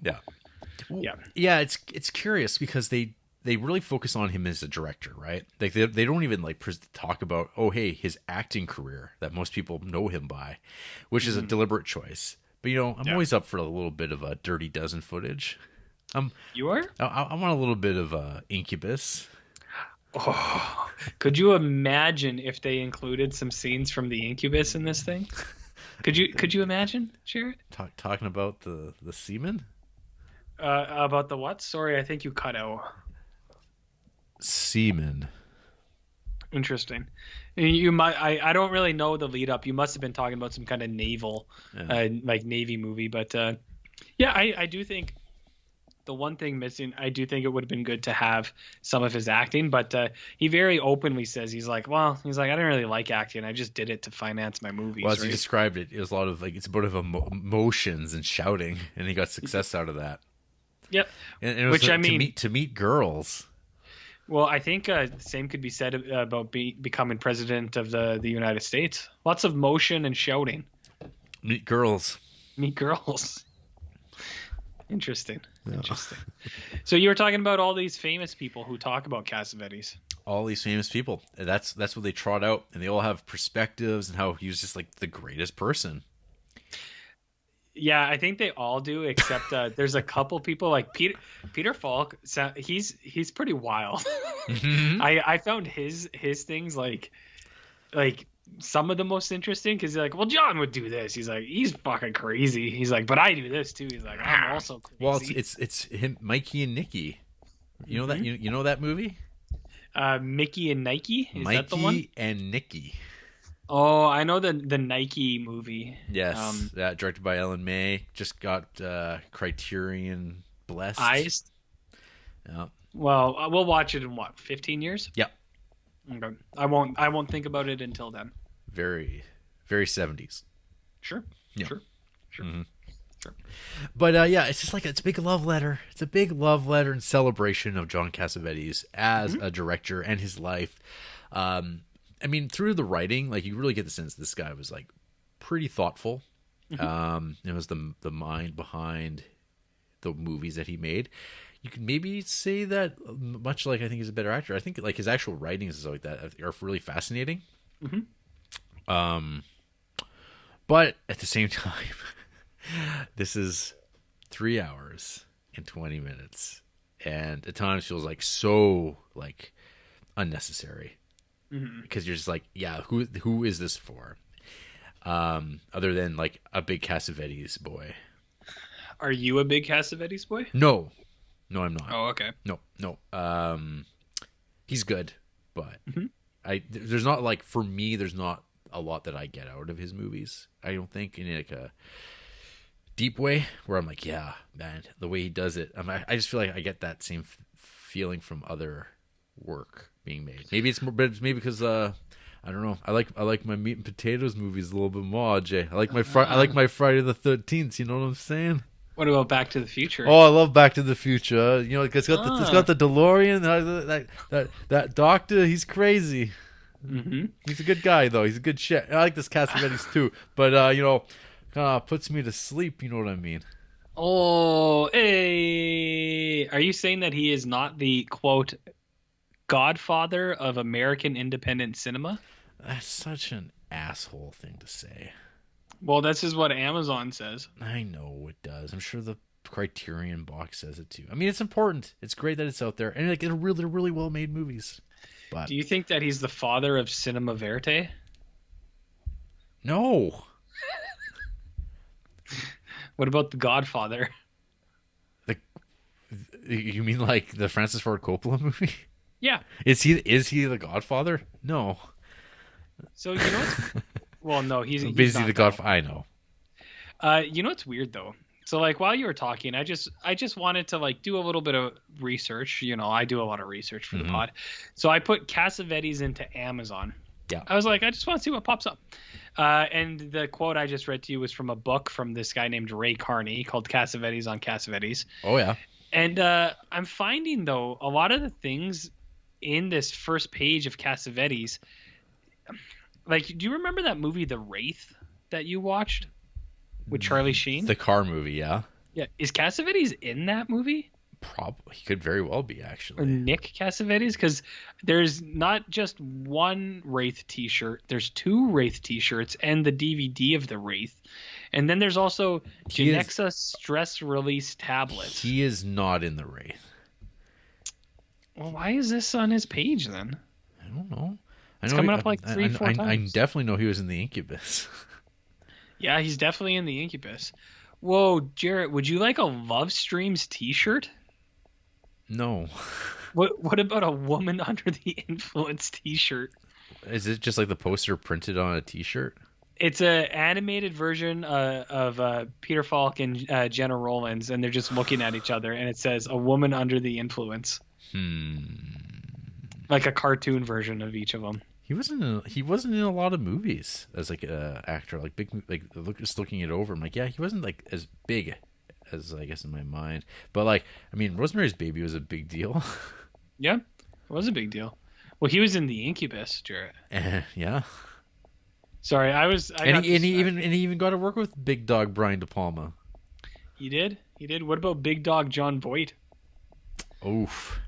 yeah. It's curious because they really focus on him as a director, right? Like they don't even like talk about, oh, hey, his acting career that most people know him by, which is a deliberate choice. But I'm always up for a little bit of a Dirty Dozen footage. You are? I want a little bit of Incubus. Oh, could you imagine if they included some scenes from the Incubus in this thing? Could you imagine, Jarrett? Talking about the semen? About the what? Sorry, I think you cut out. Semen. Interesting. You might. I don't really know the lead up. You must have been talking about some kind of naval, like Navy movie. But I do think the one thing missing. I do think it would have been good to have some of his acting. But he very openly says I didn't really like acting. I just did it to finance my movies. Well, as he described it, it was a lot of like it's a bit of emotions and shouting, and he got success out of that. Yep. And it was to meet girls. Well, I think the same could be said about becoming president of the United States. Lots of motion and shouting. Meet girls. Interesting. So you were talking about all these famous people who talk about Cassavetes. All these famous people. That's what they trot out, and they all have perspectives and how he was just like the greatest person. Yeah, I think they all do, except there's a couple people like Peter Falk. He's pretty wild. Mhm. I found his things like some of the most interesting because he's like, well, John would do this. He's like, he's fucking crazy. He's like, but I do this too. He's like, I'm also crazy. Well, it's him, Mikey and Nikki. You know that you know that movie? Mickey and Nike. Is Mikey that the one? and Nikki. Oh, I know the Nike movie. Yes, that directed by Ellen May. Just got Criterion blessed. Eyes. Yeah. Well, we'll watch it in what, 15 years? Yeah. Okay. I won't think about it until then. Very, very 70s. Sure. Yeah. Sure. Mm-hmm. Sure. But yeah, it's just like it's a big love letter. It's a big love letter and celebration of John Cassavetes as a director and his life. I mean, through the writing, like you really get the sense this guy was like pretty thoughtful. It was the mind behind the movies that he made. You can maybe say that much like I think he's a better actor. I think like his actual writings and stuff like that are really fascinating. But at the same time, this is 3 hours and 20 minutes, and at times feels like so like unnecessary. Because you're just like, yeah, who is this for? Other than like a big Cassavetes boy. Are you a big Cassavetes boy? No, I'm not. Oh, okay. No. He's good, but there's not like for me. There's not a lot that I get out of his movies. I don't think in like a deep way where I'm like, yeah, man, the way he does it. I just feel like I get that same feeling from other work being made. Maybe it's more, but it's maybe because I don't know. I like my meat and potatoes movies a little bit more, Jay. I like my Friday the 13th. You know what I'm saying? What about Back to the Future? Oh, I love Back to the Future. You know, it's got the DeLorean. That doctor, he's crazy. He's a good guy though. He's a good shit. I like this Cassavetes too, but you know, kind of puts me to sleep. You know what I mean? Oh, hey! Are you saying that he is not the quote godfather of American independent cinema? That's such an asshole thing to say. Well, this is what Amazon says. I know it does. I'm sure the Criterion box says it too. I mean, it's important. It's great that it's out there, and like they're really well made movies. But do you think that he's the father of cinema verite? No. What about The Godfather? You mean like the Francis Ford Coppola movie? Yeah. Is he the Godfather? No. So you know what's... Well, no, he's busy not the Godfather. I know. You know what's weird though? So like while you were talking, I just wanted to like do a little bit of research. You know, I do a lot of research for the pod. So I put Cassavetes into Amazon. Yeah. I was like, I just want to see what pops up. And the quote I just read to you was from a book from this guy named Ray Carney called Cassavetes on Cassavetes. Oh yeah. And I'm finding though a lot of the things in this first page of Cassavetes, like, do you remember that movie The Wraith that you watched with Charlie Sheen? The car movie, yeah. Yeah, is Cassavetes in that movie? Probably, he could very well be actually. Or Nick Cassavetes, because there's not just one Wraith T-shirt. There's 2 Wraith T-shirts and the DVD of the Wraith, and then there's also Genexa stress release tablets. He is not in the Wraith. Well, why is this on his page then? I don't know. It's coming up like 3-4 times. I definitely know he was in the Incubus. Yeah, he's definitely in the Incubus. Whoa, Jarrett, would you like a Love Streams T-shirt? No. What about a Woman Under the Influence T-shirt? Is it just like the poster printed on a T-shirt? It's an animated version of Peter Falk and Jenna Rollins, and they're just looking at each other, and it says "A Woman Under the Influence." Like a cartoon version of each of them. He wasn't in a lot of movies as like a actor, like big, like just looking it over. I'm like, yeah, he wasn't like as big as I guess in my mind, but like, I mean, Rosemary's Baby was a big deal. Yeah, it was a big deal. Well, he was in the Incubus, Jarrett. Yeah. Sorry, he even got to work with Big Dog Brian De Palma. He did. What about Big Dog John Voight? Oof.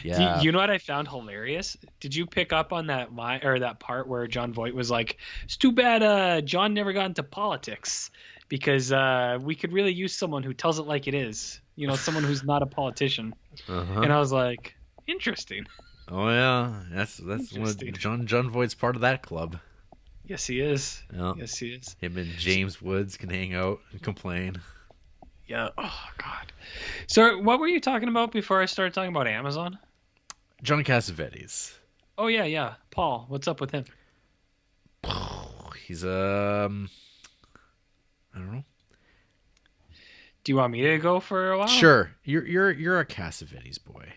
Yeah. You know what I found hilarious? Did you pick up on that line or that part where John Voight was like, "It's too bad John never got into politics." because we could really use someone who tells it like it is. Someone who's not a politician. And I was like, interesting. Oh yeah, that's one John Voight's part of that club. Yes, he is. Yeah. Yes, he is. Him and James Woods can hang out and complain. Yeah. Oh God. So, what were you talking about before I started talking about Amazon? John Cassavetes. Oh yeah. Paul, what's up with him? He's I don't know. Do you want me to go for a while? Sure. You're a Cassavetes boy.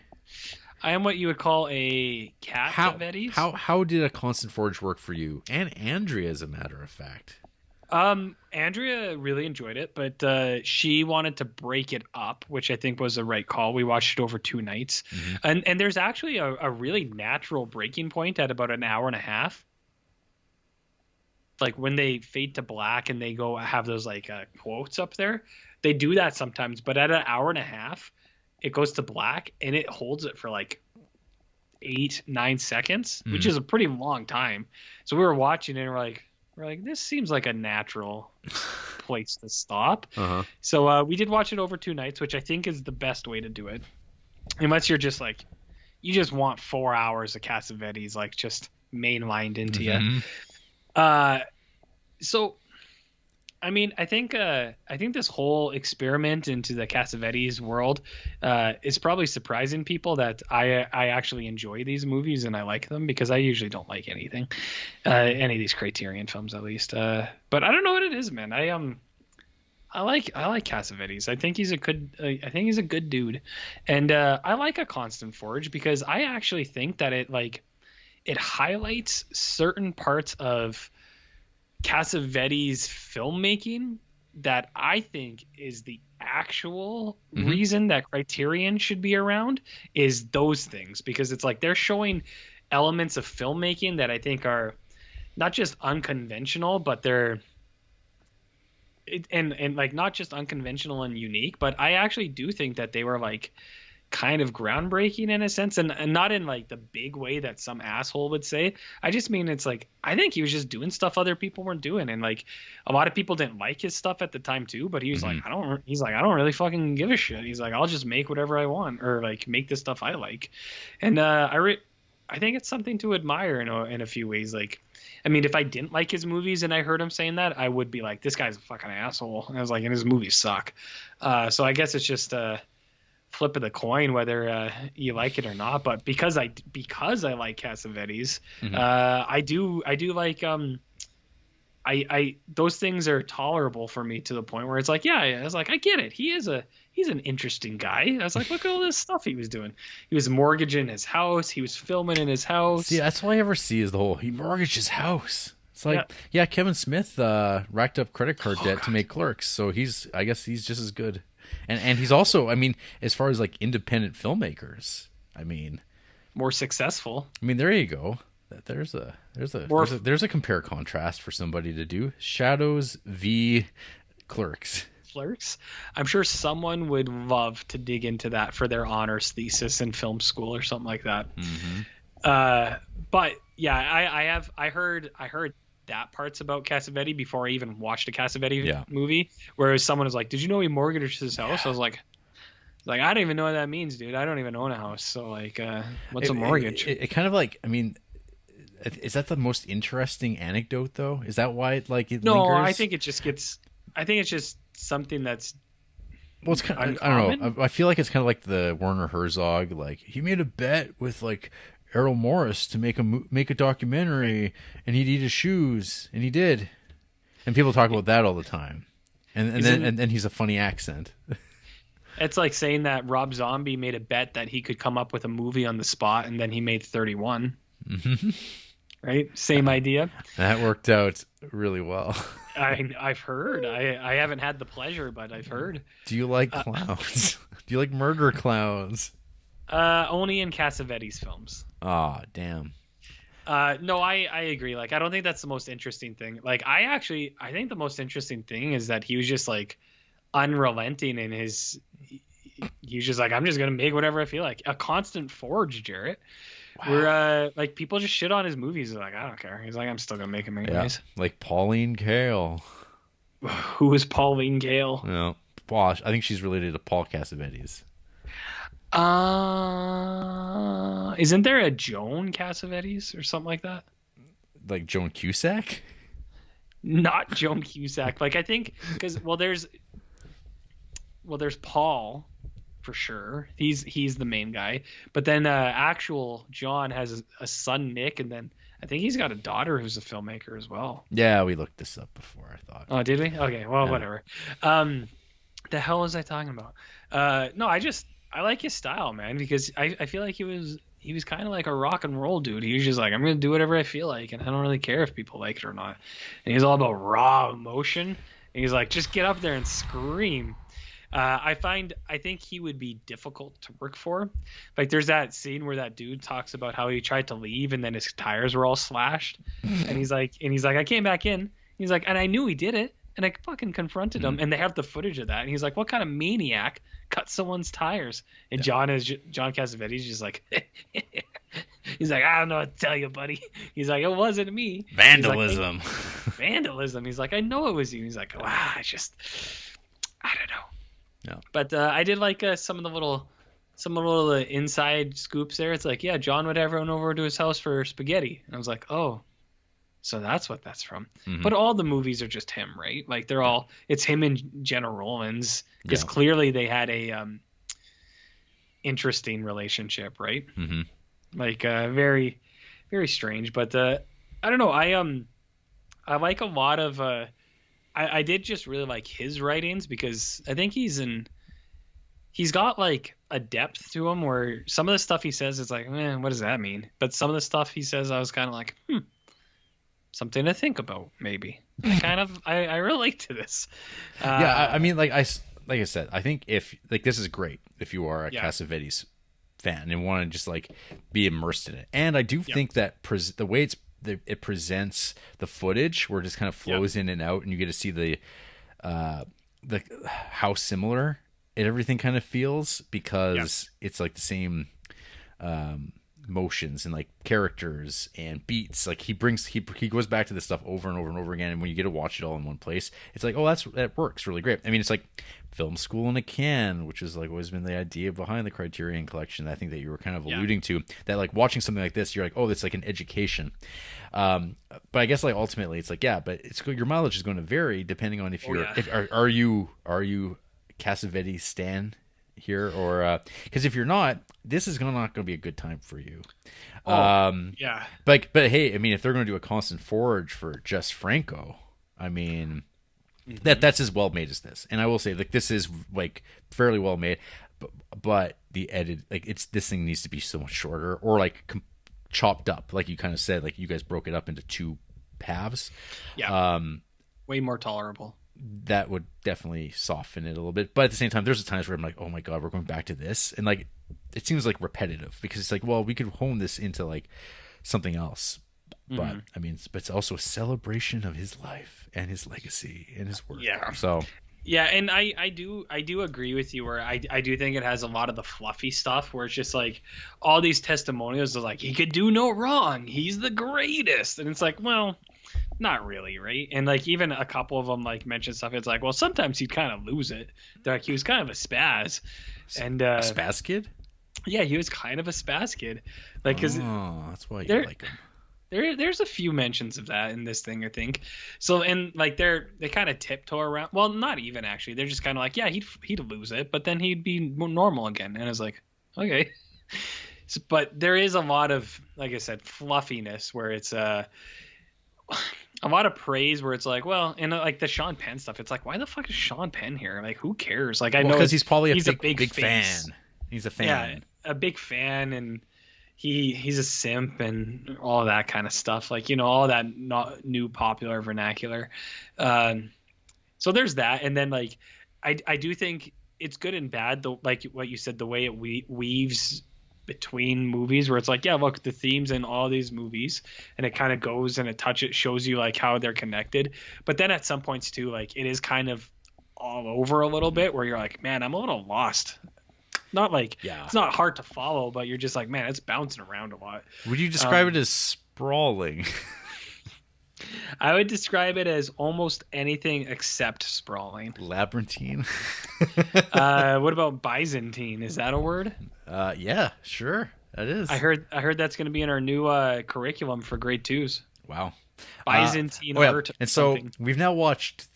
I am what you would call a Cassavetes. How did A Constant Forge work for you? And Andrea, as a matter of fact. Andrea really enjoyed it, but she wanted to break it up, which I think was the right call. We watched it over 2 nights. And there's actually a really natural breaking point at about an hour and a half. Like when they fade to black and they go have those like quotes up there, they do that sometimes. But at an hour and a half, it goes to black and it holds it for like 8-9 seconds, which is a pretty long time. So we were watching it and we're like, this seems like a natural place to stop. So we did watch it over 2 nights, which I think is the best way to do it. Unless you're just like, you just want 4 hours of Cassavetes, like just mainlined into you. So, I mean, I think this whole experiment into the Cassavetes world is probably surprising people that I actually enjoy these movies and I like them, because I usually don't like anything, any of these Criterion films at least. But I don't know what it is, man. I like Cassavetes. I think he's a good dude, and I like A Constant Forge because I actually think that it highlights certain parts of Cassavetes' filmmaking that I think is the actual reason that Criterion should be around, is those things, because it's like they're showing elements of filmmaking that I think are not just unconventional, but and like not just unconventional and unique, but I actually do think that they were like kind of groundbreaking in a sense, and not in like the big way that some asshole would say. I just mean, it's like, I think he was just doing stuff other people weren't doing, and like a lot of people didn't like his stuff at the time too, but he was like, I don't really fucking give a shit. He's like, I'll just make whatever I want, or like make the stuff I like. And I think it's something to admire in a few ways. Like, I mean, if I didn't like his movies and I heard him saying that, I would be like, this guy's a fucking asshole. And I was like, and his movies suck. So I guess it's just flip of the coin whether you like it or not. But because I like Cassavetes, I do like I those things are tolerable for me to the point where it's like, yeah, I was like, I get it. He's an interesting guy. I was like, look at all this stuff he was doing. He was mortgaging his house. He was filming in his house. See, that's all I ever see is the whole, he mortgaged his house. It's like, yeah, Kevin Smith racked up credit card debt to make Clerks. So I guess he's just as good. And he's also, I mean, as far as like independent filmmakers, I mean, more successful. I mean, there you go. There's a compare contrast for somebody to do. Shadows v. Clerks. I'm sure someone would love to dig into that for their honors thesis in film school or something like that. But yeah, I heard that parts about Cassavete before I even watched a Cassavete movie, whereas someone was like, did you know he mortgaged his house? I was like, I don't even know what that means, dude. I don't even own a house. So like, what's a mortgage? It kind of like, I mean, is that the most interesting anecdote though? Is that why it lingers? I think it's just something that's, well, it's kind of, I don't know. I feel like it's kind of like the Werner Herzog, like he made a bet with like Errol Morris to make a documentary, and he'd eat his shoes, and he did. And people talk about that all the time. And then he's a funny accent. It's like saying that Rob Zombie made a bet that he could come up with a movie on the spot, and then he made 31. Right? Same idea. That worked out really well. I've heard. I haven't had the pleasure, but I've heard. Do you like clowns? Do you like murder clowns? Only in Cassavetes films. Ah, damn. No, I agree. Like, I don't think that's the most interesting thing. Like, I think the most interesting thing is that he was just like unrelenting in his. He was just like, I'm just gonna make whatever I feel like. A Constant Forge, Jarrett. Wow. Where like people just shit on his movies. They're like, I don't care. He's like, I'm still gonna make him anyways. Yeah, like Pauline Gale. Who is Pauline Gale? No, Paul. I think she's related to Paul Cassavetes. Isn't there a Joan Cassavetes or something like that? Like Joan Cusack? Not Joan Cusack. Like I think because there's Paul for sure. He's the main guy. But then actual John has a son Nick, and then I think he's got a daughter who's a filmmaker as well. Yeah, we looked this up before. I thought. Oh, did we? Okay, well, Yeah. whatever. The hell was I talking about? No, I like his style, man, because I feel like he was kind of like a rock and roll dude. He was just like, I'm gonna do whatever I feel like, and I don't really care if people like it or not. And he's all about raw emotion. And he's like, just get up there and scream. I think he would be difficult to work for. Like there's that scene where that dude talks about how he tried to leave and then his tires were all slashed, and he's like, I came back in. He's like, and I knew he did it, and I fucking confronted him, and they have the footage of that. And he's like, what kind of maniac cut someone's tires? And John Cassavetes just like, he's like, I don't know what to tell you, buddy. He's like, it wasn't me. Vandalism. He's like, vandalism. He's like, I know it was you. He's like, I don't know. Yeah. But I did like some of the little inside scoops there. It's like, yeah, John would have everyone over to his house for spaghetti. And I was like, oh, so that's what that's from. Mhm. But all the movies are just him, right? Like it's him and Jenna Rollins, because Yeah. clearly they had a interesting relationship, right? Mm-hmm. Like very, very strange. But I don't know. I like a lot of. I did just really like his writings, because I think he's got like a depth to him where some of the stuff he says is like, what does that mean? But some of the stuff he says, I was kind of like, something to think about, maybe. I relate to this. Yeah, I mean, like I said, I think if like this is great if you are a Cassavetes fan and want to just like be immersed in it, and I do think that the way it presents the footage, where it just kind of flows in and out, and you get to see the how similar everything kind of feels, because it's like the same motions and like characters and beats. Like he goes back to this stuff over and over and over again, and when you get to watch it all in one place, it's like, oh, that works really great. I mean, it's like film school in a can, which is like always been the idea behind the Criterion Collection. I think that you were kind of alluding to that, like watching something like this, you're like, oh, it's like an education. But I guess like ultimately it's like, but it's your mileage is going to vary depending on if you're are you Cassavete stan here, or because if you're not, this is not going to be a good time for you. But hey, I mean, if they're going to do a constant forge for Jess Franco, I mean, that's as well made as this. And I will say, like, this is like fairly well made, but the edit, like, this thing needs to be so much shorter, or like chopped up, like you kind of said, like you guys broke it up into two halves. Way more tolerable. That would definitely soften it a little bit. But at the same time, there's times where I'm like, oh my God, we're going back to this. And like, it seems like repetitive, because it's like, well, we could hone this into like something else. But I mean, it's also a celebration of his life and his legacy and his work. Yeah. So. Yeah, and I do agree with you, where I do think it has a lot of the fluffy stuff where it's just like all these testimonials are like, he could do no wrong, he's the greatest, and it's like, well, not really, right? And like even a couple of them like mention stuff. It's like, well, sometimes he'd kind of lose it. They're like, he was kind of a spaz, and a spaz kid. Yeah, he was kind of a spaz kid, like because that's why you like him. There's a few mentions of that in this thing, I think. So, and like they kind of tiptoe around. Well, not even actually. They're just kind of like, yeah, he'd lose it, but then he'd be normal again. And it's like, okay. But there is a lot of, like I said, fluffiness where it's a lot of praise where it's like, well, and like the Sean Penn stuff, it's like, why the fuck is Sean Penn here? Like, who cares? Like, I know because he's probably a big fan. He's a fan. Yeah, a big fan, and he's a simp and all that kind of stuff, like, you know, all that not new popular vernacular. So there's that, and then like I do think it's good and bad, though, like what you said, the way it weaves between movies, where it's like, yeah, look, the themes in all these movies, and it kind of goes and it shows you like how they're connected, but then at some points too, like it is kind of all over a little bit, where you're like, man, I'm a little lost. Not like, it's not hard to follow, but you're just like, man, it's bouncing around a lot. Would you describe it as sprawling? I would describe it as almost anything except sprawling. Labyrinthine. What about Byzantine? Is that a word? Yeah, sure. That is. I heard that's going to be in our new curriculum for grade 2s. Wow. Byzantine Oh, yeah. art. And so something. we've now watched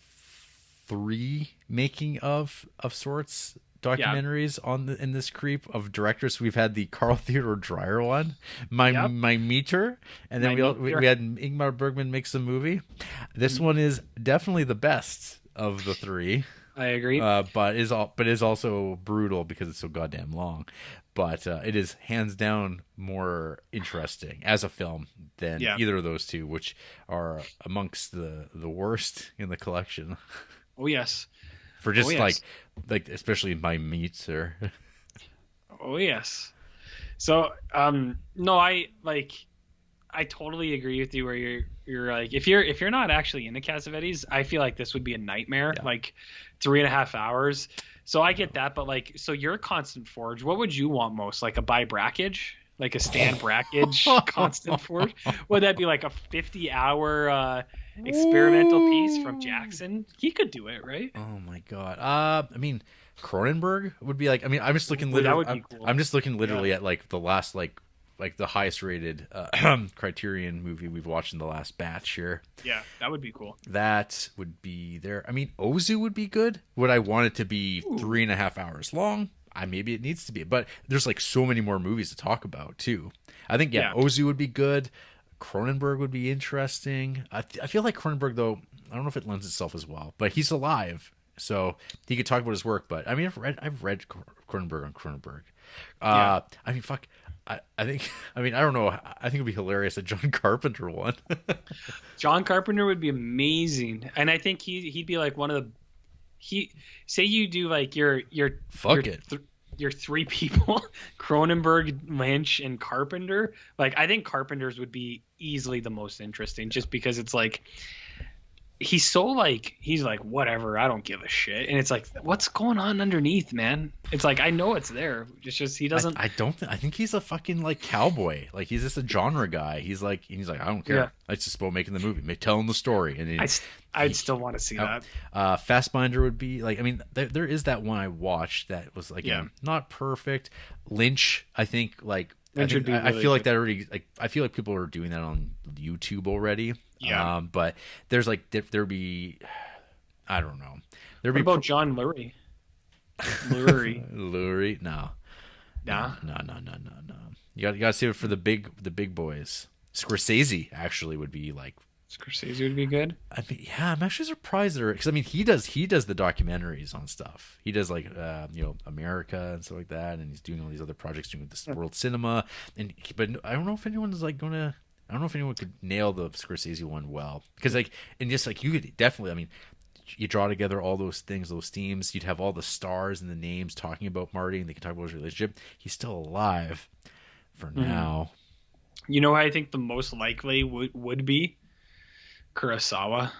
3 making of sorts documentaries in this creep of directors. We've had the Carl Theodor Dreyer one, my meter, and then we had Ingmar Bergman makes a movie. This one is definitely the best of the 3. I agree. But is also brutal because it's so goddamn long. But it is hands down more interesting as a film than either of those 2, which are amongst the worst in the collection. Oh yes. For just like especially my meats or. Oh yes. So no, I totally agree with you where you're like if you're not actually into Cassavetes, I feel like this would be a nightmare. Yeah. Like 3.5 hours. So I get that, but like so you're a constant forge. What would you want most? Like a bi-brackage? Like a stand brackage constant forge? Would that be like a 50-hour experimental piece from Jackson? He could do it, right? Oh my god. I mean, Cronenberg would be like. I mean, I'm just looking That would literally. be cool. I'm just looking literally at like the last like the highest rated Criterion movie we've watched in the last batch here. Yeah, that would be cool. That would be there. I mean, Ozu would be good. Would I want it to be 3.5 hours long? Maybe it needs to be, but there's like so many more movies to talk about too. I think Ozu would be good. Cronenberg would be interesting. I feel like Cronenberg though. I don't know if it lends itself as well, but he's alive, so he could talk about his work. But I mean, I've read Cronenberg on Cronenberg. I mean, fuck. I think. I mean, I don't know. I think it'd be hilarious a John Carpenter one. John Carpenter would be amazing, and I think he'd be like one of the. Say you do like your 3 people, Cronenberg, Lynch, and Carpenter. Like I think Carpenter's would be easily the most interesting, just because it's like he's like whatever, I don't give a shit, and it's like what's going on underneath, man? It's like I know it's there, it's just he doesn't. I think he's a fucking like cowboy. Like he's just a genre guy. He's like I don't care. Yeah. It's just about making the movie, telling the story, and I'd still want to see that. Fassbinder would be like. I mean, there is that one I watched that was like not perfect. Lynch, I think like. I feel like that already. Like I feel like people are doing that on YouTube already. Yeah. But there's like there'd be, I don't know. What about John Lurie? Lurie? No. Nah. No. You got to save it for the big boys. Scorsese actually would be like. Scorsese would be good. I mean, yeah, I'm actually surprised there because I mean he does the documentaries on stuff. He does like America and stuff like that, and he's doing all these other projects doing this world cinema. But I don't know if anyone's like gonna. I don't know if anyone could nail the Scorsese one well because like and just like you could definitely. I mean, you draw together all those things, those themes. You'd have all the stars and the names talking about Marty, and they can talk about his relationship. He's still alive for now. You know, I think the most likely would be Kurosawa.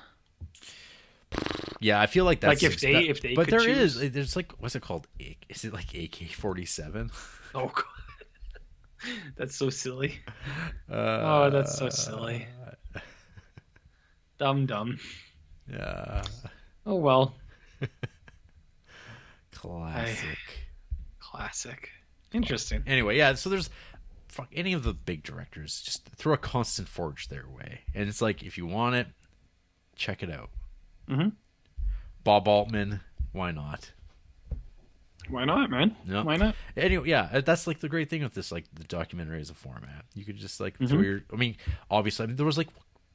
Yeah, I feel like that's like if they but could choose. There's like what's it called? Is it like AK-47? Oh god. That's so silly. Oh, that's so silly. Dumb. Yeah. Oh well. Classic. Interesting. Anyway, yeah. So there's any of the big directors, just throw a constant forge their way, and it's like if you want it, check it out. Mm-hmm. Bob Altman, why not? Why not, man? No. Why not? Anyway, yeah, that's like the great thing with this, like the documentary as a format. You could just like throw your. I mean, obviously, there was like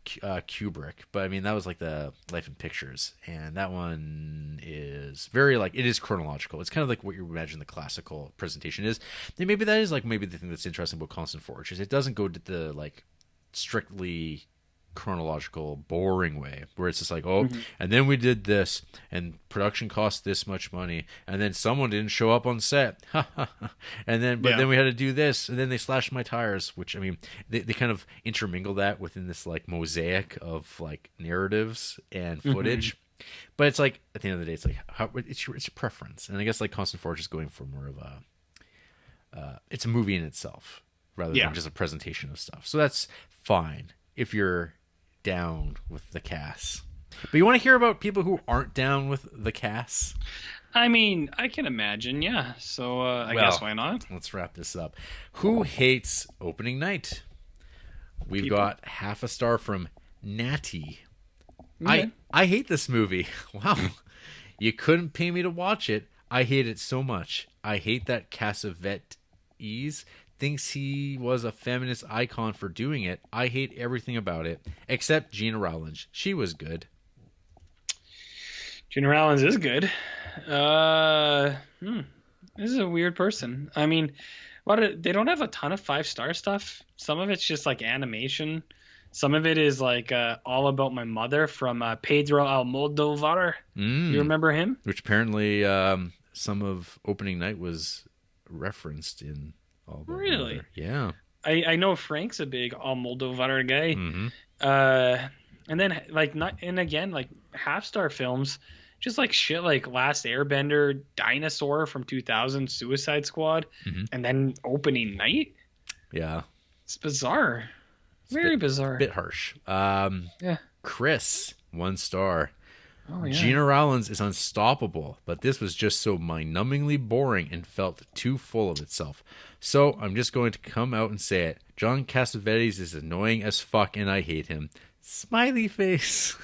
Kubrick, but I mean that was like the Life in Pictures, and that one is very like it is chronological. It's kind of like what you imagine the classical presentation is. And maybe that is like maybe the thing that's interesting about Constant Forge is it doesn't go to the like strictly chronological boring way where it's just like and then we did this and production cost this much money and then someone didn't show up on set and then then we had to do this and then they slashed my tires, which I mean they kind of intermingle that within this like mosaic of like narratives and footage. But it's like at the end of the day it's like it's your preference, and I guess like Constant Forge is going for more of a it's a movie in itself rather than just a presentation of stuff, so that's fine if you're down with the Cass. But you want to hear about people who aren't down with the Cass? I mean, I can imagine, yeah. So I guess why not? Let's wrap this up. Who hates opening night? We've got half a star from Natty. Okay. I hate this movie. Wow. You couldn't pay me to watch it. I hate it so much. I hate that Cassavetes thinks he was a feminist icon for doing it. I hate everything about it, except Gina Rowlands. She was good. Gina Rowlands is good. This is a weird person. I mean, they don't have a ton of 5-star stuff. Some of it's just like animation. Some of it is like All About My Mother from Pedro Almodovar. You remember him? Which apparently some of opening night was referenced in All About My Mother. Yeah. I know Frank's a big Almodovar guy. Mm-hmm. And then like half-star films, just like shit like Last Airbender, Dinosaur from 2000, Suicide Squad, and then opening night. Yeah. It's bizarre. Very bizarre. Bit harsh. Yeah. Chris, 1 star. Oh, yeah. Gina Rowlands is unstoppable, but this was just so mind-numbingly boring and felt too full of itself. So I'm just going to come out and say it. John Cassavetes is annoying as fuck, and I hate him. Smiley face.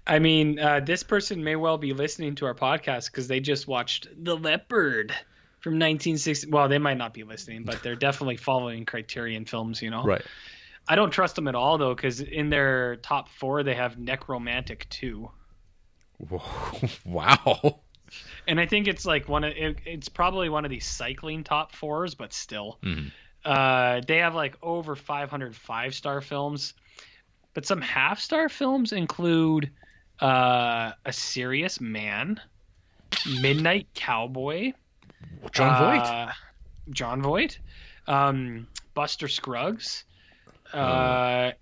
I mean, this person may well be listening to our podcast because they just watched The Leopard from 1960. Well, they might not be listening, but they're definitely following Criterion films, you know? Right. I don't trust them at all, though, because in their top 4, they have Necromantic 2. Whoa. Wow. And I think it's like it's probably one of these cycling top 4s, but still. Mm-hmm. They have like over 500 5-star films, but some half-star films include A Serious Man, Midnight Cowboy, John Voight, Buster Scruggs, I'm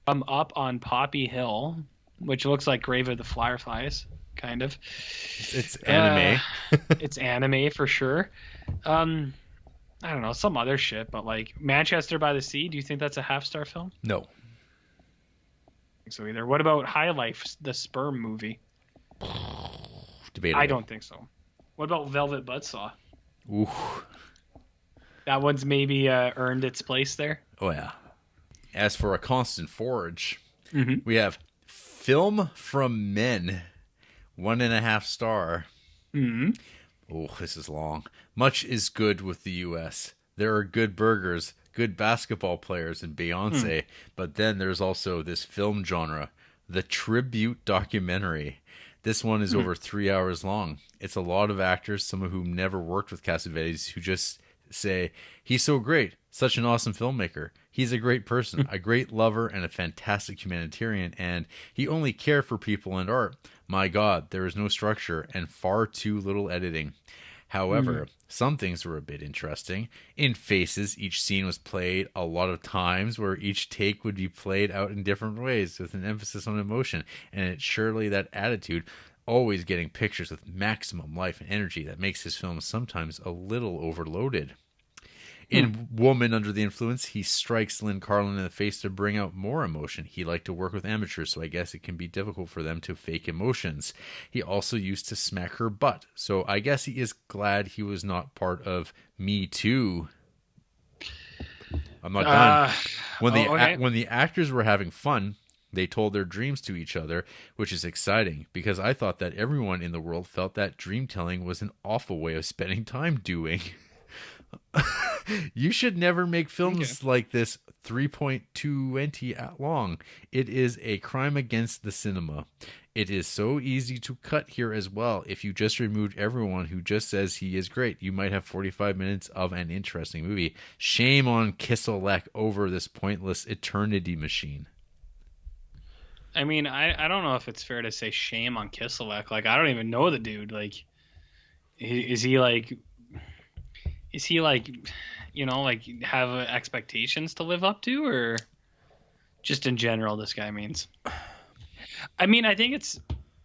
Up on Poppy Hill, which looks like Grave of the Fireflies, kind of. It's anime. It's anime for sure. I don't know, some other shit, but like Manchester by the Sea, do you think that's a half-star film? No. I don't think so either. What about High Life, the sperm movie? Debatable. I don't think so. What about Velvet Buzzsaw? Ooh. That one's maybe earned its place there. Oh, yeah. As for A Constant Forge, Mm-hmm. we have Film from Men, 1.5 star. Mm-hmm. Oh, this is long. Much is good with the U.S. There are good burgers, good basketball players, and Beyonce, but then there's also this film genre, the tribute documentary. This one is over 3 hours long. It's a lot of actors, some of whom never worked with Cassavetes, who just say, he's so great, such an awesome filmmaker. He's a great person, a great lover, and a fantastic humanitarian, and he only cared for people and art. My God, there is no structure and far too little editing. However, some things were a bit interesting. In Faces, each scene was played a lot of times where each take would be played out in different ways with an emphasis on emotion. And it's surely that attitude, always getting pictures with maximum life and energy, that makes his films sometimes a little overloaded. In Woman Under the Influence, he strikes Lynn Carlin in the face to bring out more emotion. He liked to work with amateurs, so I guess it can be difficult for them to fake emotions. He also used to smack her butt, so I guess he is glad he was not part of Me Too. I'm not done. When the actors were having fun, they told their dreams to each other, which is exciting, because I thought that everyone in the world felt that dream telling was an awful way of spending time doing. You should never make films like this 3.20 long. It is a crime against the cinema. It is so easy to cut here as well. If you just removed everyone who just says he is great, you might have 45 minutes of an interesting movie. Shame on Kiselyak over this pointless eternity machine. I mean, I don't know if it's fair to say shame on Kiselyak. Like, I don't even know the dude. Like, is he like, you know, like have expectations to live up to, or just in general, this guy means? I mean, I think it's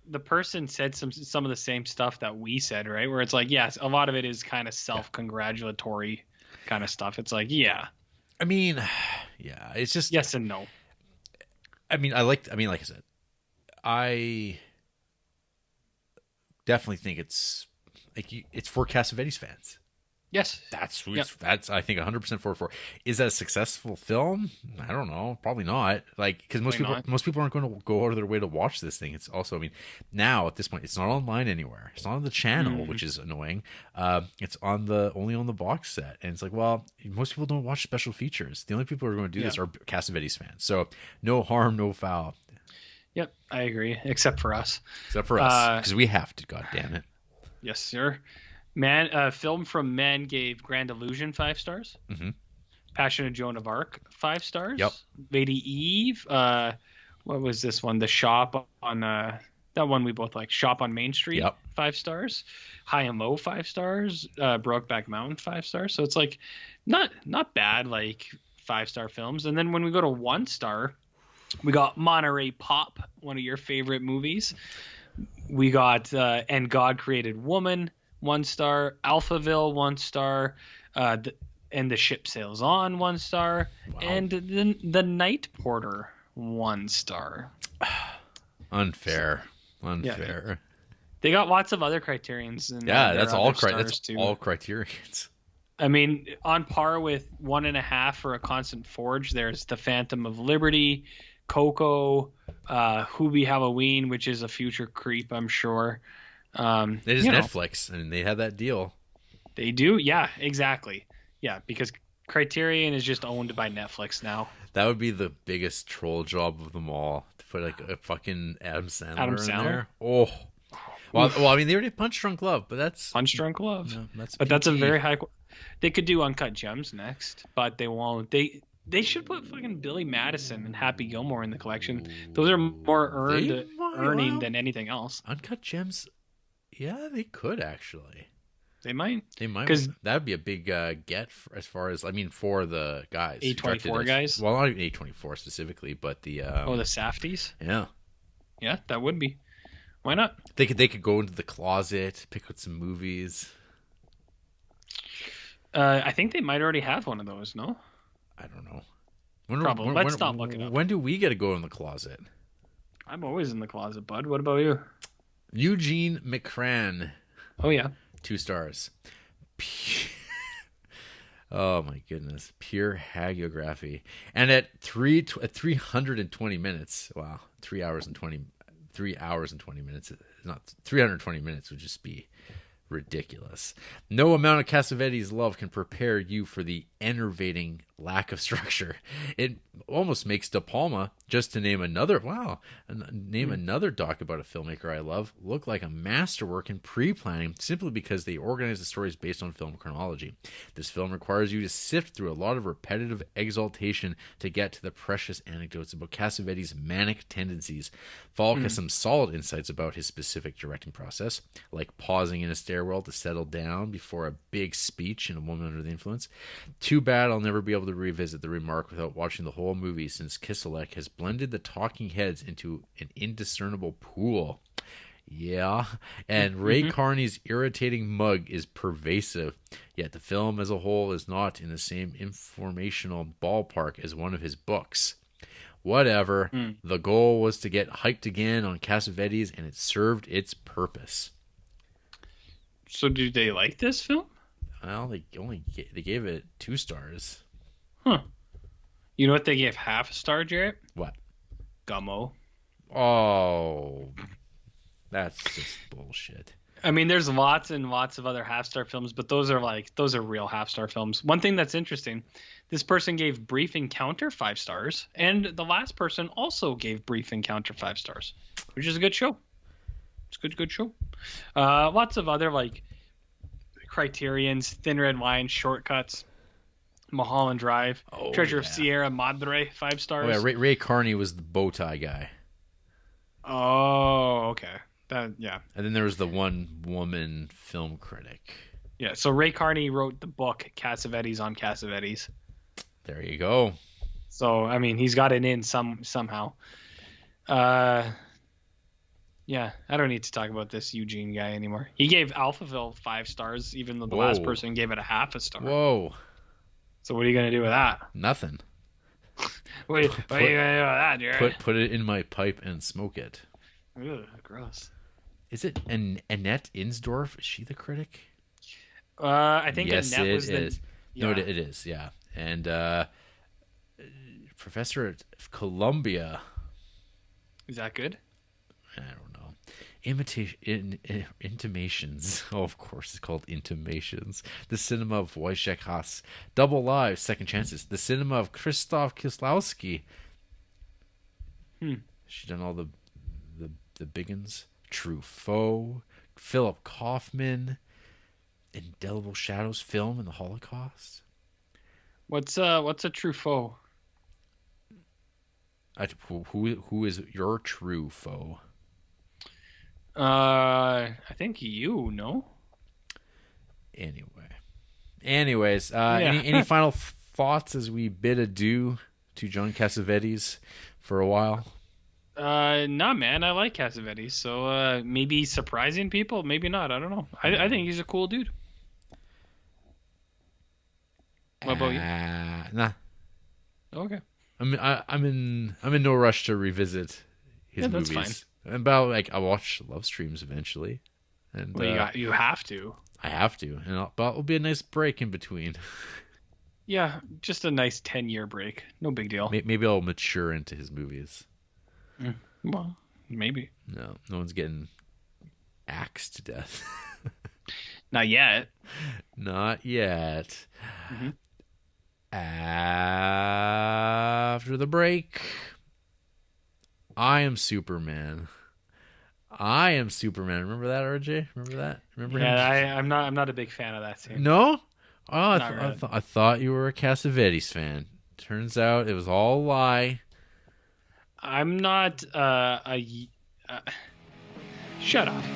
the person said some of the same stuff that we said, right? Where it's like, yes, a lot of it is kind of self-congratulatory kind of stuff. It's like, yeah. I mean, Yeah, it's just yes and no. like I said, I definitely think it's for Cassavetes fans. Yes. That's Yep. that's I think 100% for. Is that a successful film? I don't know. Probably not. Like, because most people aren't going to go out of their way to watch this thing. It's also, I mean, now at this point, it's not online anywhere. It's not on the channel, which is annoying. It's only on the box set, and it's like, well, most people don't watch special features. The only people who are going to do this are Cassavetes fans. So no harm, no foul. Yep, I agree. Except for us, because we have to. God damn it. Yes, sir. Film from Men gave Grand Illusion 5 stars. Mm-hmm. Passion of Joan of Arc 5 stars. Yep. Lady Eve. What was this one? The Shop on that one we both like. Shop on Main Street. Yep. 5 stars. High and Low 5 stars. Brokeback Mountain 5 stars. So it's like not bad, like 5-star films. And then when we go to 1 star, we got Monterey Pop, one of your favorite movies. We got And God Created Woman. 1 star. Alphaville 1 star. And The Ship Sails On 1 star. Wow. And the Night Porter 1 star. Unfair. Yeah. They got lots of other criterions. That's all criterions. I mean, on par with 1.5 for A Constant Forge, there's The Phantom of Liberty, Coco, Hubie Halloween, which is a future creep, I'm sure. It is Netflix, and they have that deal. They do? Yeah, exactly. Yeah, because Criterion is just owned by Netflix now. That would be the biggest troll job of them all, to put like a fucking Adam Sandler in there. Oh. Well, I mean, they already have Punch Drunk Love, but that's... Punch Drunk Love. No, that's a very high... They could do Uncut Gems next, but they won't. They should put fucking Billy Madison and Happy Gilmore in the collection. Those are more earning than anything else. Uncut Gems... Yeah, they could actually. They might. Because that would be a big get as far as, I mean, for the guys. A24 guys? Well, not even A24 specifically, but the... the Safdies? Yeah. Yeah, that would be. Why not? They could go into the closet, pick out some movies. I think they might already have one of those, no? I don't know. Probably. Let's stop looking up. When do we get to go in the closet? I'm always in the closet, bud. What about you? Eugene McCran. Oh, yeah. 2 stars. Oh, my goodness. Pure hagiography. And at 320 minutes, wow, 3 hours and 20 minutes. Not 320 minutes would just be ridiculous. No amount of Cassavetes' love can prepare you for the enervating lack of structure. It almost makes De Palma, just to name another another doc about a filmmaker I love, look like a masterwork in pre-planning, simply because they organize the stories based on film chronology. This film requires you to sift through a lot of repetitive exaltation to get to the precious anecdotes about Cassavetes' manic tendencies. Falk has some solid insights about his specific directing process, like pausing in a stairwell to settle down before a big speech in A Woman Under the Influence. Too bad I'll never be able to revisit the remark without watching the whole movie, since Kiselyak has blended the talking heads into an indiscernible pool. Yeah, and Ray Carney's irritating mug is pervasive, yet the film as a whole is not in the same informational ballpark as one of his books. Whatever, the goal was to get hyped again on Cassavetes, and it served its purpose. So do they like this film? Well, they gave it 2 stars. Huh. You know what they gave half a star, Jarrett? What? Gummo. Oh, that's just bullshit. I mean, there's lots and lots of other half-star films, but those are real half-star films. One thing that's interesting, this person gave Brief Encounter 5 stars, and the last person also gave Brief Encounter 5 stars, which is a good show. It's a good show. Lots of other, like, Criterions, Thin Red Line, Shortcuts, Mulholland Drive, Treasure of Sierra Madre, 5 stars. Oh, yeah, Ray Carney was the bow tie guy. Oh, okay. Yeah. And then there was the one woman film critic. Yeah, so Ray Carney wrote the book Cassavetes on Cassavetes. There you go. So, I mean, he's got it in somehow. Yeah, I don't need to talk about this Eugene guy anymore. He gave Alphaville 5 stars, even though the last person gave it a half a star. Whoa. So what are you going to do with that? Nothing. what are you gonna do with that, Jared? Put it in my pipe and smoke it. Ugh, gross. Is it Annette Insdorf? Is she the critic? I think yes, Annette it was the. is. Yeah. No, it is. Yeah, and professor at Columbia. Is that good? I don't know. Intimations. Oh, of course, it's called Intimations. The Cinema of Wojciech Haas. Double Lives, Second Chances. The Cinema of Krzysztof Kieslowski. She's done all the big ones. True Foe. Philip Kaufman. Indelible Shadows Film in the Holocaust. What's a true foe? Who is your true foe? I think you know. Anyways, any final thoughts as we bid adieu to John Cassavetes for a while? Nah, man, I like Cassavetes, so maybe surprising people, maybe not. I don't know. I think he's a cool dude. What about you? Nah. Okay. I'm in no rush to revisit his that's movies. But I'll watch love streams eventually, and well, you have to. I have to, but it'll be a nice break in between. Yeah, just a nice 10-year break. No big deal. Maybe I'll mature into his movies. Well, maybe. No one's getting axed to death. Not yet. Not yet. Mm-hmm. After the break, I am Superman. Remember that, RJ? Remember that? Remember him? I'm not a big fan of that scene. No? Oh, I thought you were a Cassavetes fan. Turns out it was all a lie. I'm not shut up.